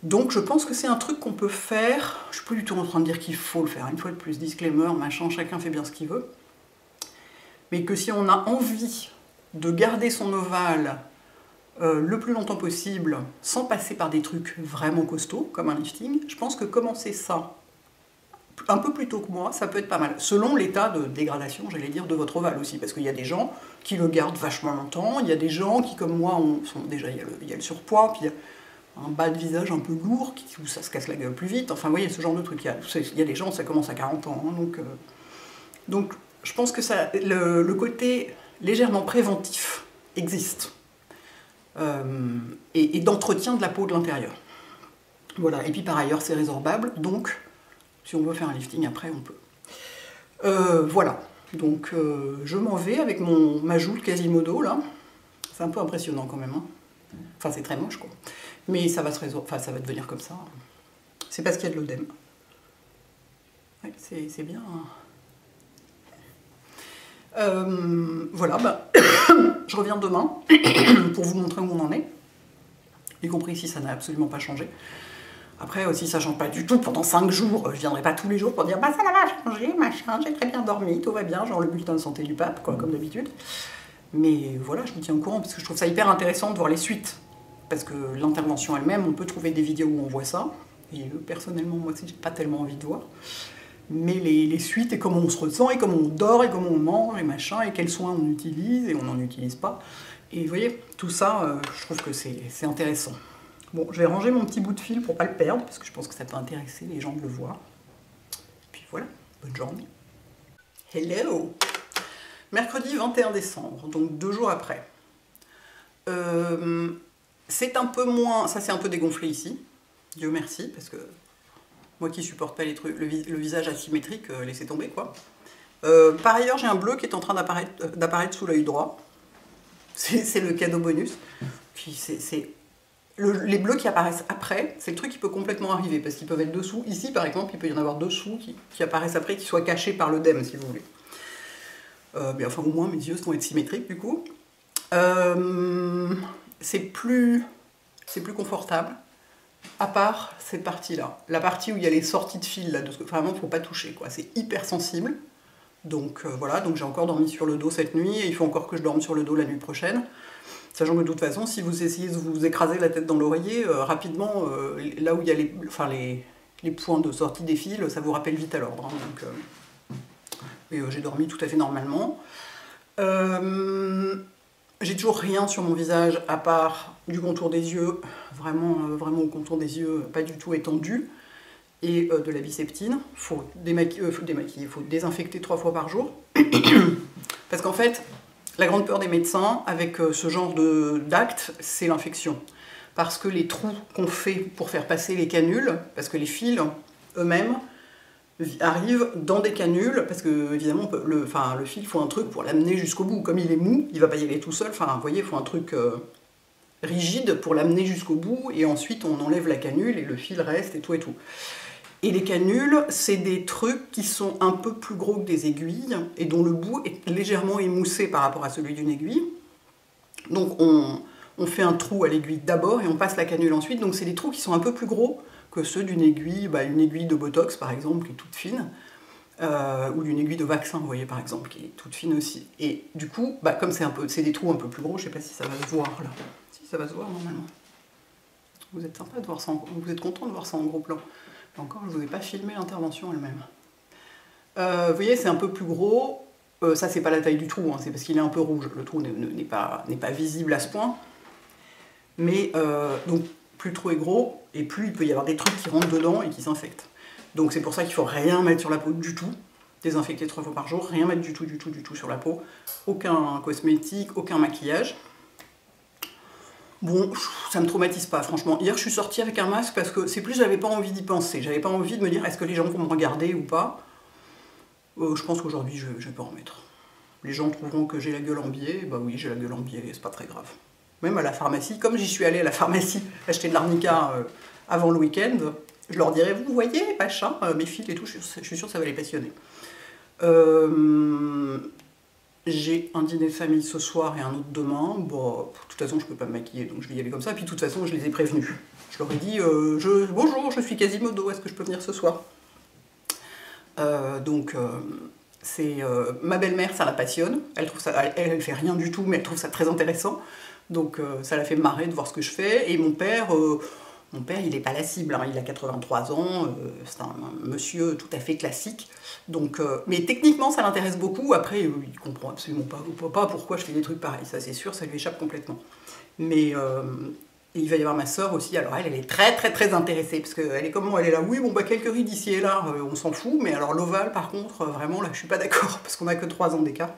Donc je pense que c'est un truc qu'on peut faire. Je suis plus du tout en train de dire qu'il faut le faire. Une fois de plus, disclaimer, machin, chacun fait bien ce qu'il veut. Mais que si on a envie de garder son ovale le plus longtemps possible, sans passer par des trucs vraiment costauds, comme un lifting, je pense que commencer ça un peu plus tôt que moi, ça peut être pas mal. Selon l'état de dégradation, j'allais dire, de votre ovale aussi. Parce qu'il y a des gens qui le gardent vachement longtemps, il y a des gens qui, comme moi, déjà il y a le surpoids, puis il y a un bas de visage un peu lourd, où ça se casse la gueule plus vite. Enfin, vous voyez, ce genre de truc. Il y a des gens, ça commence à 40 ans. Hein, donc, je pense que le côté légèrement préventif existe. Et d'entretien de la peau de l'intérieur. Voilà. Et puis, par ailleurs, c'est résorbable. Donc, si on veut faire un lifting après, on peut. Voilà. Donc, je m'en vais avec ma joue de Quasimodo, là. C'est un peu impressionnant, quand même. Hein. Enfin, c'est très moche, quoi. Mais ça va se résoudre, enfin ça va devenir comme ça. C'est parce qu'il y a de l'œdème. Ouais, c'est bien. Voilà, bah, je reviens demain pour vous montrer où on en est. Y compris si ça n'a absolument pas changé. Après, si ça ne change pas du tout pendant 5 jours, je viendrai pas tous les jours pour dire bah ça n'a pas changé, machin, j'ai très bien dormi, tout va bien, genre le bulletin de santé du pape, quoi, comme d'habitude. Mais voilà, je me tiens au courant parce que je trouve ça hyper intéressant de voir les suites. Parce que l'intervention elle-même, on peut trouver des vidéos où on voit ça. Et personnellement, moi aussi, j'ai pas tellement envie de voir. Mais les suites, et comment on se ressent, et comment on dort, et comment on mange, et machin, et quels soins on utilise, et on n'en utilise pas. Et vous voyez, tout ça, je trouve que c'est intéressant. Bon, je vais ranger mon petit bout de fil pour pas le perdre, parce que je pense que ça peut intéresser les gens de le voir. Puis voilà, bonne journée. Hello! Mercredi 21 décembre, donc 2 jours après. C'est un peu moins... Ça s'est un peu dégonflé ici, Dieu merci, parce que moi qui supporte pas les trucs, le visage asymétrique, laissez tomber, quoi. Par ailleurs, j'ai un bleu qui est en train d'apparaître sous l'œil droit. C'est le cadeau bonus. Puis les bleus qui apparaissent après, c'est le truc qui peut complètement arriver, parce qu'ils peuvent être dessous. Ici, par exemple, il peut y en avoir dessous qui apparaissent après, qui soient cachés par l'œdème, si vous voulez. Mais enfin, au moins, mes yeux vont être symétriques, du coup. C'est plus confortable, à part cette partie-là. La partie où il y a les sorties de fil, là, vraiment, il ne faut pas toucher, quoi. C'est hyper sensible. Donc voilà, donc j'ai encore dormi sur le dos cette nuit, et il faut encore que je dorme sur le dos la nuit prochaine. Sachant que de toute façon, si vous essayez de vous écraser la tête dans l'oreiller, rapidement, là où il y a les points de sortie des fils, ça vous rappelle vite à l'ordre. Hein, j'ai dormi tout à fait normalement. J'ai toujours rien sur mon visage à part du contour des yeux, vraiment au contour des yeux, pas du tout étendu, et de la biceptine. Il faut démaquiller, faut désinfecter 3 fois par jour. Parce qu'en fait, la grande peur des médecins avec ce genre d'acte, c'est l'infection. Parce que les trous qu'on fait pour faire passer les canules, parce que les fils eux-mêmes arrive dans des canules, parce que évidemment le fil, il faut un truc pour l'amener jusqu'au bout. Comme il est mou, il va pas y aller tout seul, enfin vous voyez, il faut un truc rigide pour l'amener jusqu'au bout, et ensuite on enlève la canule et le fil reste et tout et tout. Et les canules, c'est des trucs qui sont un peu plus gros que des aiguilles, et dont le bout est légèrement émoussé par rapport à celui d'une aiguille. Donc on fait un trou à l'aiguille d'abord, et on passe la canule ensuite, donc c'est des trous qui sont un peu plus gros que ceux d'une aiguille, une aiguille de Botox par exemple, qui est toute fine, ou d'une aiguille de vaccin, vous voyez par exemple, qui est toute fine aussi. Et du coup, comme c'est des trous un peu plus gros, je sais pas si ça va se voir là. Si ça va se voir normalement. Vous êtes sympa de voir ça, vous êtes content de voir ça en gros plan. Et encore, je vous ai pas filmé l'intervention elle-même. Vous voyez, c'est un peu plus gros. Ça, c'est pas la taille du trou, hein, c'est parce qu'il est un peu rouge. Le trou n'est pas visible à ce point. Mais donc, plus le trou est gros, et plus il peut y avoir des trucs qui rentrent dedans et qui s'infectent. Donc c'est pour ça qu'il faut rien mettre sur la peau du tout. Désinfecter 3 fois par jour, rien mettre du tout sur la peau. Aucun cosmétique, aucun maquillage. Bon, ça me traumatise pas, franchement. Hier, je suis sortie avec un masque parce que c'est plus, j'avais pas envie d'y penser. J'avais pas envie de me dire est-ce que les gens vont me regarder ou pas. Je pense qu'aujourd'hui, je peux en mettre. Les gens trouveront que j'ai la gueule en biais. Bah oui, j'ai la gueule en biais, c'est pas très grave. Même à la pharmacie, comme j'y suis allée à la pharmacie acheter de l'arnica avant le week-end, je leur dirais, vous voyez, machin, mes fils et tout, je suis sûre que ça va les passionner. J'ai un dîner de famille ce soir et un autre demain. Bon, de toute façon, je peux pas me maquiller, donc je vais y aller comme ça. Puis de toute façon, je les ai prévenus. Je leur ai dit, bonjour, je suis Quasimodo, est-ce que je peux venir ce soir? Ma belle-mère, ça la passionne. Elle trouve ça, elle fait rien du tout, mais elle trouve ça très intéressant. Donc ça la fait marrer de voir ce que je fais. Et mon père, il n'est pas la cible, hein. Il a 83 ans, c'est un monsieur tout à fait classique. Donc, mais techniquement, ça l'intéresse beaucoup. Après, il comprend absolument pas pourquoi je fais des trucs pareils. Ça, c'est sûr, ça lui échappe complètement. Mais il va y avoir ma sœur aussi. Alors elle est très intéressée parce qu'elle est comme moi. Elle est là, oui, bon bah quelques rides ici et là, on s'en fout. Mais alors l'ovale, par contre, vraiment là, je suis pas d'accord parce qu'on a que 3 ans d'écart.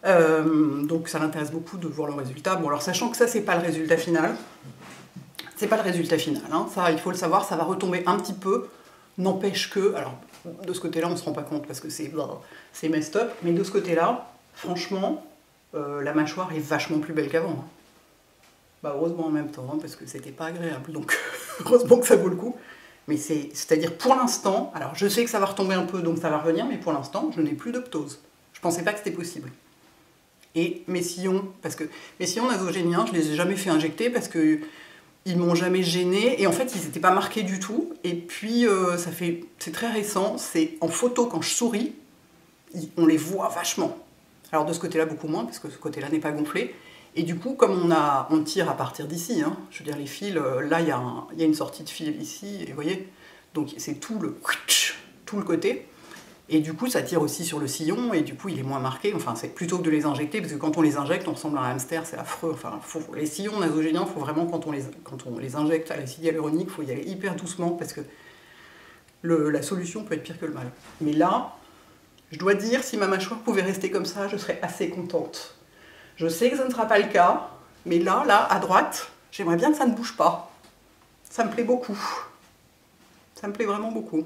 Donc ça l'intéresse beaucoup de voir le résultat. Bon, alors sachant que ça, c'est pas le résultat final. C'est pas le résultat final, hein. Ça, il faut le savoir, ça va retomber un petit peu. N'empêche que, alors de ce côté-là, on se rend pas compte parce que c'est messed up, mais de ce côté-là, franchement, la mâchoire est vachement plus belle qu'avant. Hein. Bah heureusement en même temps, hein, parce que c'était pas agréable, donc heureusement que ça vaut le coup. Mais c'est-à-dire pour l'instant, alors je sais que ça va retomber un peu, donc ça va revenir, mais pour l'instant, je n'ai plus de ptose. Je pensais pas que c'était possible. Et mes sillons, parce que mes sillons nasogéniens, je les ai jamais fait injecter parce que ils m'ont jamais gêné et en fait ils n'étaient pas marqués du tout. Et puis c'est très récent, c'est en photo quand je souris, on les voit vachement. Alors de ce côté-là beaucoup moins parce que ce côté-là n'est pas gonflé. Et du coup comme on tire à partir d'ici, hein, je veux dire les fils, là il y a une sortie de fil ici et vous voyez, donc c'est tout le côté. Et du coup, ça tire aussi sur le sillon, et du coup, il est moins marqué. Enfin, c'est plutôt que de les injecter, parce que quand on les injecte, on ressemble à un hamster, c'est affreux. Enfin, les sillons nasogéniens, il faut vraiment, quand on les injecte à l'acide hyaluronique, il faut y aller hyper doucement, parce que la solution peut être pire que le mal. Mais là, je dois dire, si ma mâchoire pouvait rester comme ça, je serais assez contente. Je sais que ça ne sera pas le cas, mais là, à droite, j'aimerais bien que ça ne bouge pas. Ça me plaît beaucoup. Ça me plaît vraiment beaucoup.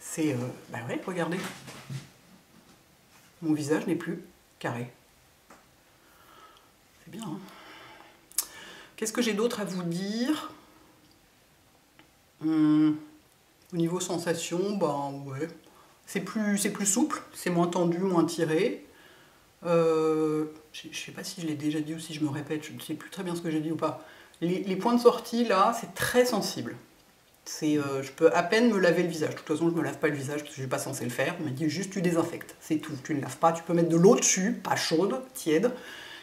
C'est... bah ouais, regardez. Mon visage n'est plus carré. C'est bien, hein. Qu'est-ce que j'ai d'autre à vous dire? Au niveau sensation, ben ouais. C'est plus souple, c'est moins tendu, moins tiré. Je sais pas si je l'ai déjà dit ou si je me répète, je ne sais plus très bien ce que j'ai dit ou pas. Les points de sortie, là, c'est très sensible. Je peux à peine me laver le visage. De toute façon, je ne me lave pas le visage parce que je ne suis pas censée le faire. Il m'a dit juste tu désinfectes, c'est tout. Tu ne laves pas, tu peux mettre de l'eau dessus, pas chaude, tiède,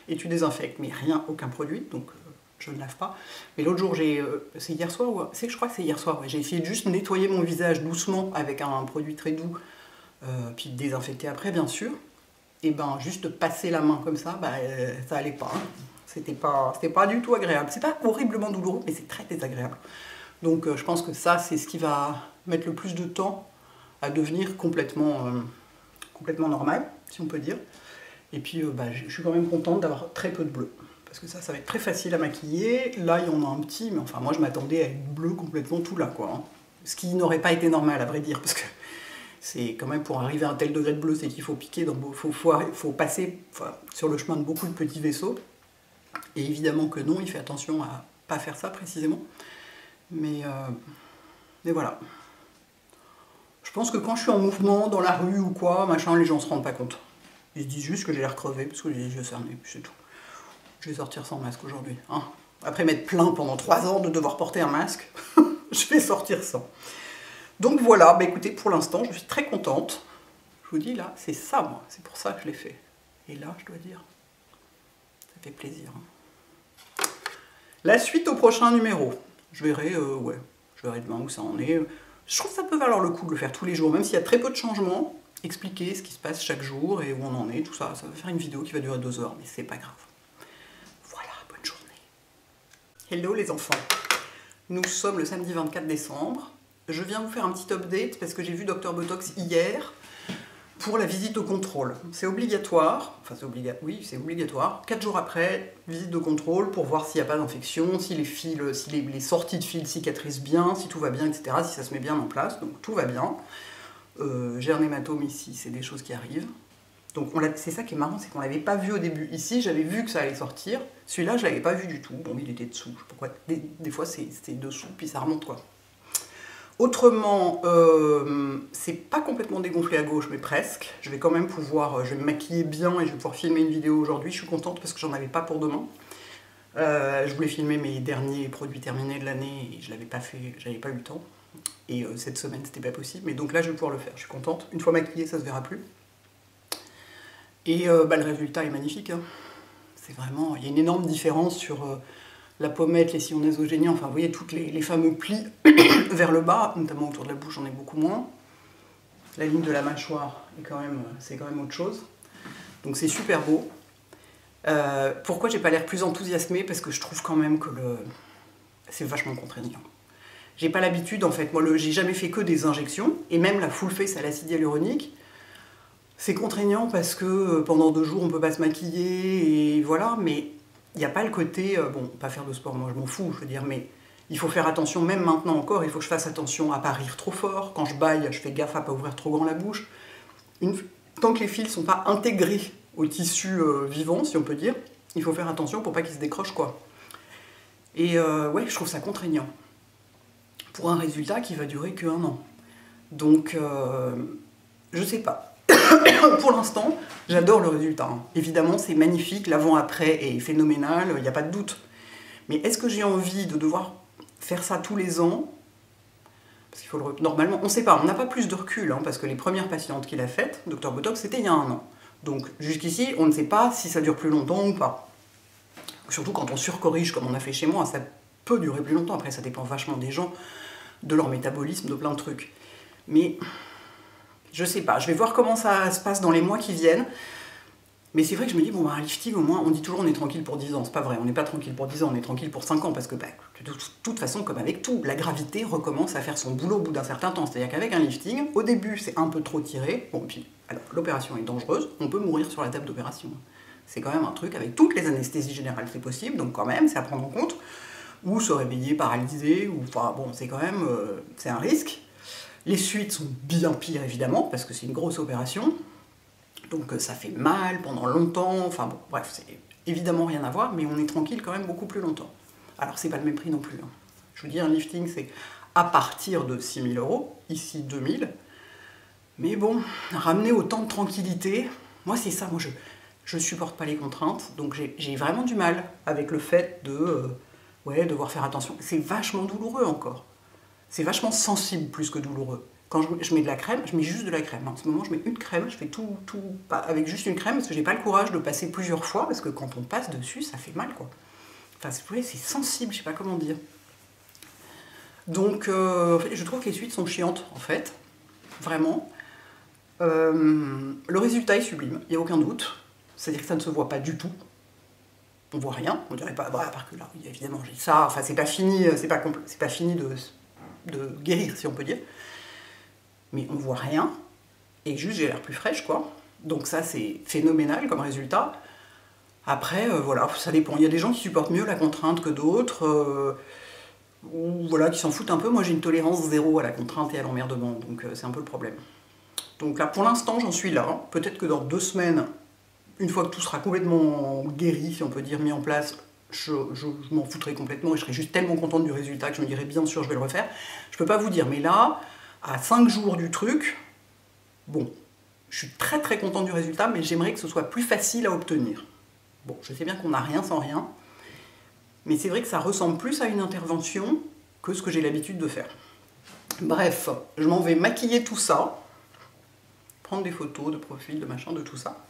et tu désinfectes. Mais rien, aucun produit, donc je ne lave pas. Mais l'autre jour, c'est hier soir, je crois que c'est hier soir, ouais. J'ai essayé de juste nettoyer mon visage doucement avec un produit très doux, puis de désinfecter après, bien sûr. Et ben juste passer la main comme ça, ça allait pas. Hein. C'était pas du tout agréable. C'est pas horriblement douloureux, mais c'est très désagréable. Donc je pense que ça, c'est ce qui va mettre le plus de temps à devenir complètement normal, si on peut dire. Et puis je suis quand même contente d'avoir très peu de bleu. Parce que ça va être très facile à maquiller. Là, il y en a un petit, mais enfin moi je m'attendais à être bleu complètement tout là, quoi. Hein. Ce qui n'aurait pas été normal, à vrai dire, parce que c'est quand même pour arriver à un tel degré de bleu, c'est qu'il faut piquer, faut passer sur le chemin de beaucoup de petits vaisseaux. Et évidemment que non, il fait attention à pas faire ça précisément. Mais voilà. Je pense que quand je suis en mouvement, dans la rue ou quoi, machin, les gens se rendent pas compte. Ils se disent juste que j'ai l'air crevé parce que j'ai les yeux cernés, puis c'est tout. Je vais sortir sans masque aujourd'hui. Hein. Après m'être plaint pendant 3 ans de devoir porter un masque, je vais sortir sans. Donc voilà, bah écoutez, pour l'instant, je suis très contente. Je vous dis là, c'est ça moi, c'est pour ça que je l'ai fait. Et là, je dois dire, ça fait plaisir. Hein. La suite au prochain numéro. Je verrai demain où ça en est. Je trouve que ça peut valoir le coup de le faire tous les jours, même s'il y a très peu de changements, expliquer ce qui se passe chaque jour et où on en est, tout ça. Ça va faire une vidéo qui va durer 2 heures, mais c'est pas grave. Voilà, bonne journée. Hello les enfants. Nous sommes le samedi 24 décembre. Je viens vous faire un petit update parce que j'ai vu Dr Botox hier. pour la visite de contrôle. C'est obligatoire, enfin oui, c'est obligatoire. 4 jours après, visite de contrôle pour voir s'il n'y a pas d'infection, si les fils, si les sorties de fils cicatrisent bien, si tout va bien, etc., si ça se met bien en place, donc tout va bien. J'ai un hématome ici, c'est des choses qui arrivent. Donc c'est ça qui est marrant, c'est qu'on ne l'avait pas vu au début. Ici, j'avais vu que ça allait sortir. Celui-là, je ne l'avais pas vu du tout. Bon, il était dessous. Je sais pas pourquoi. Des fois, c'est dessous, puis ça remonte, quoi. Autrement, c'est pas complètement dégonflé à gauche, mais presque. Je vais quand même pouvoir, je vais me maquiller bien et je vais pouvoir filmer une vidéo aujourd'hui. Je suis contente parce que j'en avais pas pour demain. Je voulais filmer mes derniers produits terminés de l'année et je l'avais pas fait, j'avais pas eu le temps. Et cette semaine, c'était pas possible. Mais donc là, je vais pouvoir le faire. Je suis contente. Une fois maquillée, ça se verra plus. Et le résultat est magnifique. Hein. C'est vraiment, il y a une énorme différence sur la pommette, les sillons nasogéniens, enfin vous voyez tous les fameux plis vers le bas, notamment autour de la bouche, j'en ai beaucoup moins. La ligne de la mâchoire, c'est quand même autre chose. Donc c'est super beau. Pourquoi j'ai pas l'air plus enthousiasmée? Parce que je trouve quand même que c'est vachement contraignant. J'ai pas l'habitude en fait, moi j'ai jamais fait que des injections, et même la full face à l'acide hyaluronique, c'est contraignant parce que pendant 2 jours on peut pas se maquiller, et voilà, mais il n'y a pas le côté, bon, pas faire de sport, moi je m'en fous, je veux dire, mais il faut faire attention, même maintenant encore, il faut que je fasse attention à pas rire trop fort, quand je baille, je fais gaffe à pas ouvrir trop grand la bouche. Tant que les fils ne sont pas intégrés au tissu vivant, si on peut dire, il faut faire attention pour pas qu'ils se décrochent, quoi. Et ouais, je trouve ça contraignant, pour un résultat qui va durer que 1 an. Donc, je sais pas. Pour l'instant, j'adore le résultat. Évidemment, c'est magnifique, l'avant-après est phénoménal, il n'y a pas de doute. Mais est-ce que j'ai envie de devoir faire ça tous les ans? Parce qu'il faut normalement, on ne sait pas, on n'a pas plus de recul, hein, parce que les premières patientes qu'il a faites, Dr Botox, c'était il y a 1 an. Donc jusqu'ici, on ne sait pas si ça dure plus longtemps ou pas. Surtout quand on surcorrige comme on a fait chez moi, ça peut durer plus longtemps. Après, ça dépend vachement des gens, de leur métabolisme, de plein de trucs. Mais je sais pas, je vais voir comment ça se passe dans les mois qui viennent. Mais c'est vrai que je me dis, bon, bah, un lifting, au moins, on dit toujours on est tranquille pour 10 ans. C'est pas vrai, on n'est pas tranquille pour 10 ans, on est tranquille pour 5 ans. Parce que, bah, de toute façon, comme avec tout, la gravité recommence à faire son boulot au bout d'un certain temps. C'est-à-dire qu'avec un lifting, au début, c'est un peu trop tiré. Bon, puis, alors, l'opération est dangereuse, on peut mourir sur la table d'opération. C'est quand même un truc, avec toutes les anesthésies générales, c'est possible, donc quand même, c'est à prendre en compte. Ou se réveiller paralysé, ou, enfin, bon, c'est quand même, c'est un risque. Les suites sont bien pires, évidemment, parce que c'est une grosse opération. Donc ça fait mal pendant longtemps, enfin bon, bref, c'est évidemment rien à voir, mais on est tranquille quand même beaucoup plus longtemps. Alors c'est pas le même prix non plus. Hein. Je vous dis, un lifting, c'est à partir de 6 000 €, ici 2 000. Mais bon, ramener autant de tranquillité, moi c'est ça, moi je supporte pas les contraintes, donc j'ai vraiment du mal avec le fait de devoir faire attention. C'est vachement douloureux encore. C'est vachement sensible plus que douloureux. Quand je mets de la crème, je mets juste de la crème. En ce moment, je mets une crème, je fais tout avec juste une crème, parce que j'ai pas le courage de passer plusieurs fois, parce que quand on passe dessus, ça fait mal, quoi. Enfin, c'est sensible, je sais pas comment dire. Donc, en fait, je trouve que les suites sont chiantes, en fait. Vraiment. Le résultat est sublime, il n'y a aucun doute. C'est-à-dire que ça ne se voit pas du tout. On voit rien, on dirait pas, bah, à part que là, évidemment, j'ai ça, enfin, c'est pas fini, c'est pas fini de guérir, si on peut dire. Mais on voit rien, et juste j'ai l'air plus fraîche, quoi. Donc ça, c'est phénoménal comme résultat. Après, voilà, ça dépend. Il y a des gens qui supportent mieux la contrainte que d'autres, ou voilà, qui s'en foutent un peu. Moi, j'ai une tolérance 0 à la contrainte et à l'emmerdement, donc c'est un peu le problème. Donc là, pour l'instant, j'en suis là. Peut-être que dans 2 semaines, une fois que tout sera complètement guéri, si on peut dire, mis en place, je m'en foutrai complètement et je serai juste tellement contente du résultat que je me dirai bien sûr je vais le refaire. Je peux pas vous dire, mais là, à 5 jours du truc, bon, je suis très très contente du résultat, mais j'aimerais que ce soit plus facile à obtenir. Bon, je sais bien qu'on n'a rien sans rien, mais c'est vrai que ça ressemble plus à une intervention que ce que j'ai l'habitude de faire. Bref, je m'en vais maquiller tout ça, prendre des photos de profil, de machin, de tout ça.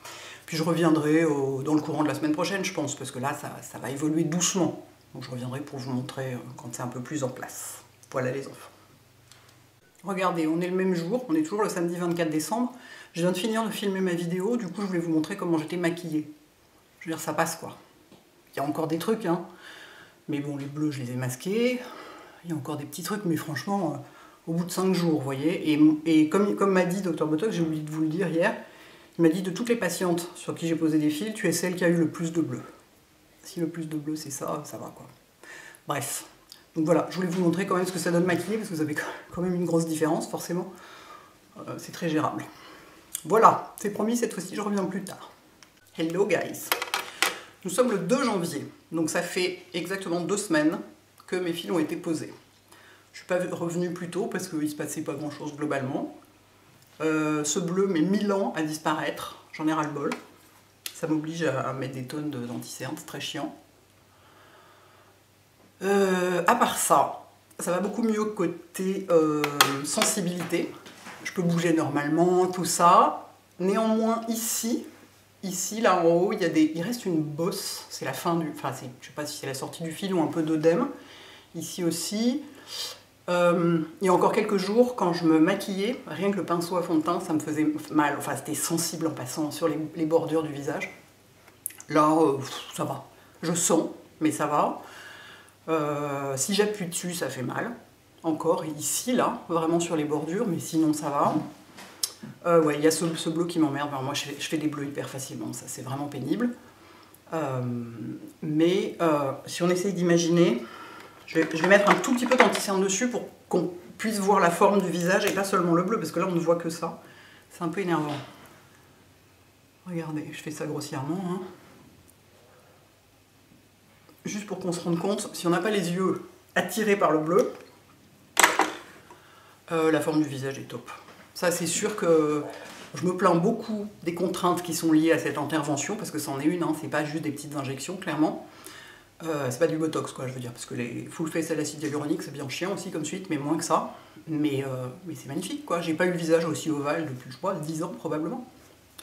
Puis je reviendrai dans le courant de la semaine prochaine, je pense, parce que là, ça va évoluer doucement. Donc je reviendrai pour vous montrer quand c'est un peu plus en place. Voilà les enfants. Regardez, on est le même jour, on est toujours le samedi 24 décembre. Je viens de finir de filmer ma vidéo, du coup je voulais vous montrer comment j'étais maquillée. Je veux dire, ça passe quoi. Il y a encore des trucs, hein. Mais bon, les bleus, je les ai masqués. Il y a encore des petits trucs, mais franchement, au bout de 5 jours, vous voyez. Et comme m'a dit Dr Botox, j'ai oublié de vous le dire hier, il m'a dit de toutes les patientes sur qui j'ai posé des fils, tu es celle qui a eu le plus de bleu. Si le plus de bleu c'est ça, ça va quoi. Bref. Donc voilà, je voulais vous montrer quand même ce que ça donne maquillé, parce que vous avez quand même une grosse différence, forcément. C'est très gérable. Voilà, c'est promis, cette fois-ci je reviens plus tard. Hello guys. Nous sommes le 2 janvier, donc ça fait exactement 2 semaines que mes fils ont été posés. Je ne suis pas revenue plus tôt parce qu'il ne se passait pas grand chose globalement. Ce bleu met 1000 ans à disparaître, j'en ai ras le bol. Ça m'oblige à mettre des tonnes d'anticerne, c'est très chiant. À part ça, ça va beaucoup mieux côté sensibilité. Je peux bouger normalement, tout ça. Néanmoins ici là en haut, il reste une bosse. C'est la fin du... Enfin, je ne sais pas si c'est la sortie du fil ou un peu d'œdème. Ici aussi. Il y a encore quelques jours, quand je me maquillais, rien que le pinceau à fond de teint, ça me faisait mal. Enfin, c'était sensible en passant sur les bordures du visage. Là, ça va. Je sens, mais ça va. Si j'appuie dessus, ça fait mal. Encore ici, là, vraiment sur les bordures, mais sinon ça va. Ouais, il y a ce bleu qui m'emmerde. Moi, je fais des bleus hyper facilement, ça c'est vraiment pénible. Mais si on essaye d'imaginer... Je vais mettre un tout petit peu d'anticerne dessus pour qu'on puisse voir la forme du visage et pas seulement le bleu, parce que là on ne voit que ça. C'est un peu énervant. Regardez, je fais ça grossièrement. Hein. Juste pour qu'on se rende compte, si on n'a pas les yeux attirés par le bleu, la forme du visage est top. Ça c'est sûr que je me plains beaucoup des contraintes qui sont liées à cette intervention, parce que c'en est une, hein, c'est pas juste des petites injections, clairement. C'est pas du botox quoi, je veux dire, parce que les full face à l'acide hyaluronique c'est bien chiant aussi comme suite, mais moins que ça. Mais c'est magnifique quoi, j'ai pas eu le visage aussi ovale depuis, je crois, 10 ans probablement.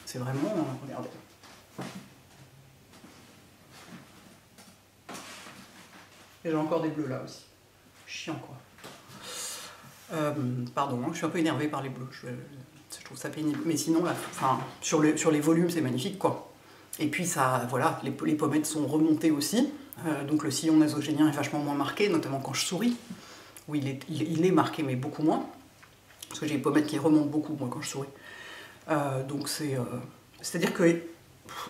C'est vraiment, regardez. Et j'ai encore des bleus là aussi. Chiant quoi. Pardon, hein, je suis un peu énervée par les bleus, je trouve ça pénible. Mais sinon, là, enfin, sur les volumes c'est magnifique quoi. Et puis ça, voilà, les pommettes sont remontées aussi. Donc le sillon nasogénien est vachement moins marqué, notamment quand je souris, où il est marqué, mais beaucoup moins. Parce que j'ai les pommettes qui remontent beaucoup, moi, quand je souris. Donc c'est-à-dire que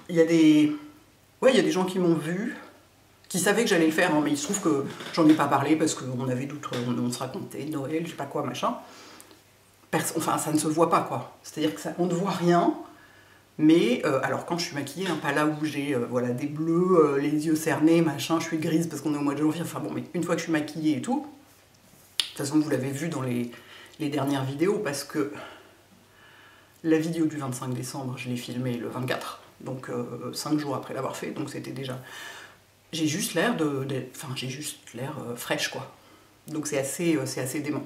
il y a des gens qui m'ont vu, qui savaient que j'allais le faire, hein, mais il se trouve que j'en ai pas parlé, parce qu'on avait d'autres... On se racontait Noël, je sais pas quoi, machin. Enfin, ça ne se voit pas, quoi. C'est-à-dire qu'on ne voit rien. Mais, alors quand je suis maquillée, hein, pas là où j'ai voilà, des bleus, les yeux cernés, machin, je suis grise parce qu'on est au mois de janvier, enfin bon, mais une fois que je suis maquillée et tout, de toute façon vous l'avez vu dans les dernières vidéos, parce que la vidéo du 25 décembre, je l'ai filmée le 24, donc 5 jours après l'avoir fait, donc c'était déjà... J'ai juste l'air fraîche, quoi. Donc c'est assez dément.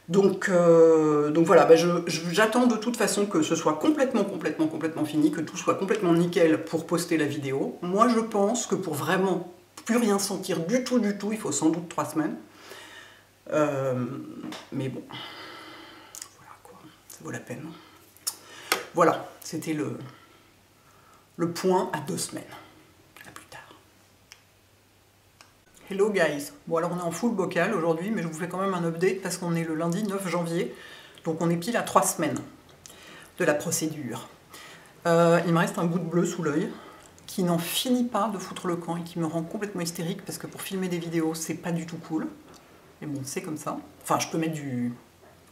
Donc voilà, bah j'attends de toute façon que ce soit complètement fini, que tout soit complètement nickel pour poster la vidéo. Moi je pense que pour vraiment plus rien sentir du tout, il faut sans doute 3 semaines. Mais bon, voilà quoi, ça vaut la peine. Voilà, c'était le point à 2 semaines. Hello guys, bon alors on est en full bocal aujourd'hui, mais je vous fais quand même un update parce qu'on est le lundi 9 janvier, donc on est pile à 3 semaines de la procédure. Il me reste un bout de bleu sous l'œil qui n'en finit pas de foutre le camp et qui me rend complètement hystérique parce que pour filmer des vidéos c'est pas du tout cool. Mais bon, c'est comme ça. Enfin, je peux mettre du...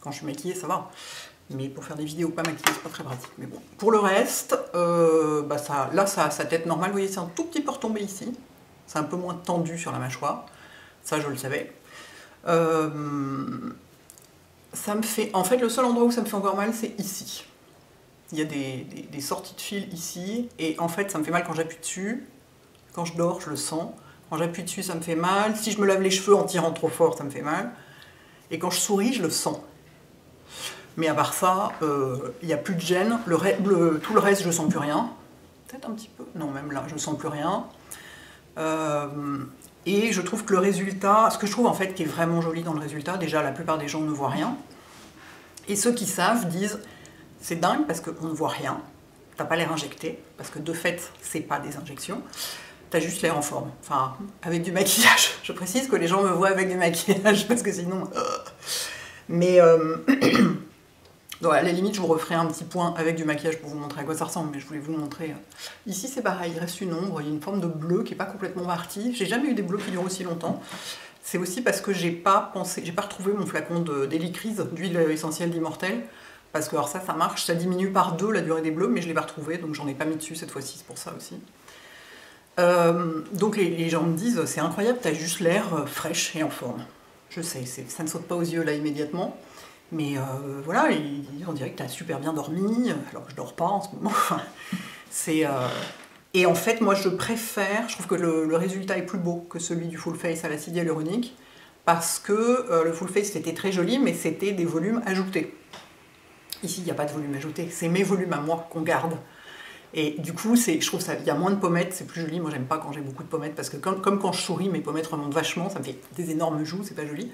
Quand je suis maquillée, ça va. Mais pour faire des vidéos pas maquillées, c'est pas très pratique. Mais bon, pour le reste, bah là ça a sa tête normale, vous voyez, c'est un tout petit peu retombé ici. C'est un peu moins tendu sur la mâchoire, ça je le savais. Ça me fait... En fait, le seul endroit où ça me fait encore mal, c'est ici. Il y a des sorties de fil ici, et en fait, ça me fait mal quand j'appuie dessus. Quand je dors, je le sens. Quand j'appuie dessus, ça me fait mal. Si je me lave les cheveux en tirant trop fort, ça me fait mal. Et quand je souris, je le sens. Mais à part ça, il n'y a plus de gêne. Tout le reste, je sens plus rien. Peut-être un petit peu. Non, même là, je sens plus rien. Et je trouve que le résultat, ce que je trouve en fait qui est vraiment joli dans le résultat, déjà la plupart des gens ne voient rien, et ceux qui savent disent c'est dingue parce qu'on ne voit rien, t'as pas l'air injecté, parce que de fait c'est pas des injections, t'as juste l'air en forme, enfin avec du maquillage, je précise que les gens me voient avec du maquillage parce que sinon... Mais donc à la limite, je vous referai un petit point avec du maquillage pour vous montrer à quoi ça ressemble, mais je voulais vous montrer. Ici, c'est pareil, il reste une ombre, il y a une forme de bleu qui n'est pas complètement partie. J'ai jamais eu des bleus qui durent aussi longtemps. C'est aussi parce que j'ai pas retrouvé mon flacon d'Hélicrise, d'huile essentielle d'Immortel. Parce que alors ça marche, ça diminue par 2 la durée des bleus, mais je ne l'ai pas retrouvé, donc j'en ai pas mis dessus cette fois-ci, c'est pour ça aussi. Donc les gens me disent, c'est incroyable, t'as juste l'air fraîche et en forme. Je sais, ça ne saute pas aux yeux là immédiatement, mais voilà, on dirait que t'as super bien dormi, alors que je dors pas en ce moment. Et en fait, moi je trouve que le résultat est plus beau que celui du full face à l'acide hyaluronique, parce que le full face c'était très joli, mais c'était des volumes ajoutés. Ici, il n'y a pas de volume ajouté, c'est mes volumes à moi qu'on garde. Et du coup, je trouve qu'il y a moins de pommettes, c'est plus joli. Moi, j'aime pas quand j'ai beaucoup de pommettes, parce que comme quand je souris, mes pommettes remontent vachement, ça me fait des énormes joues, c'est pas joli.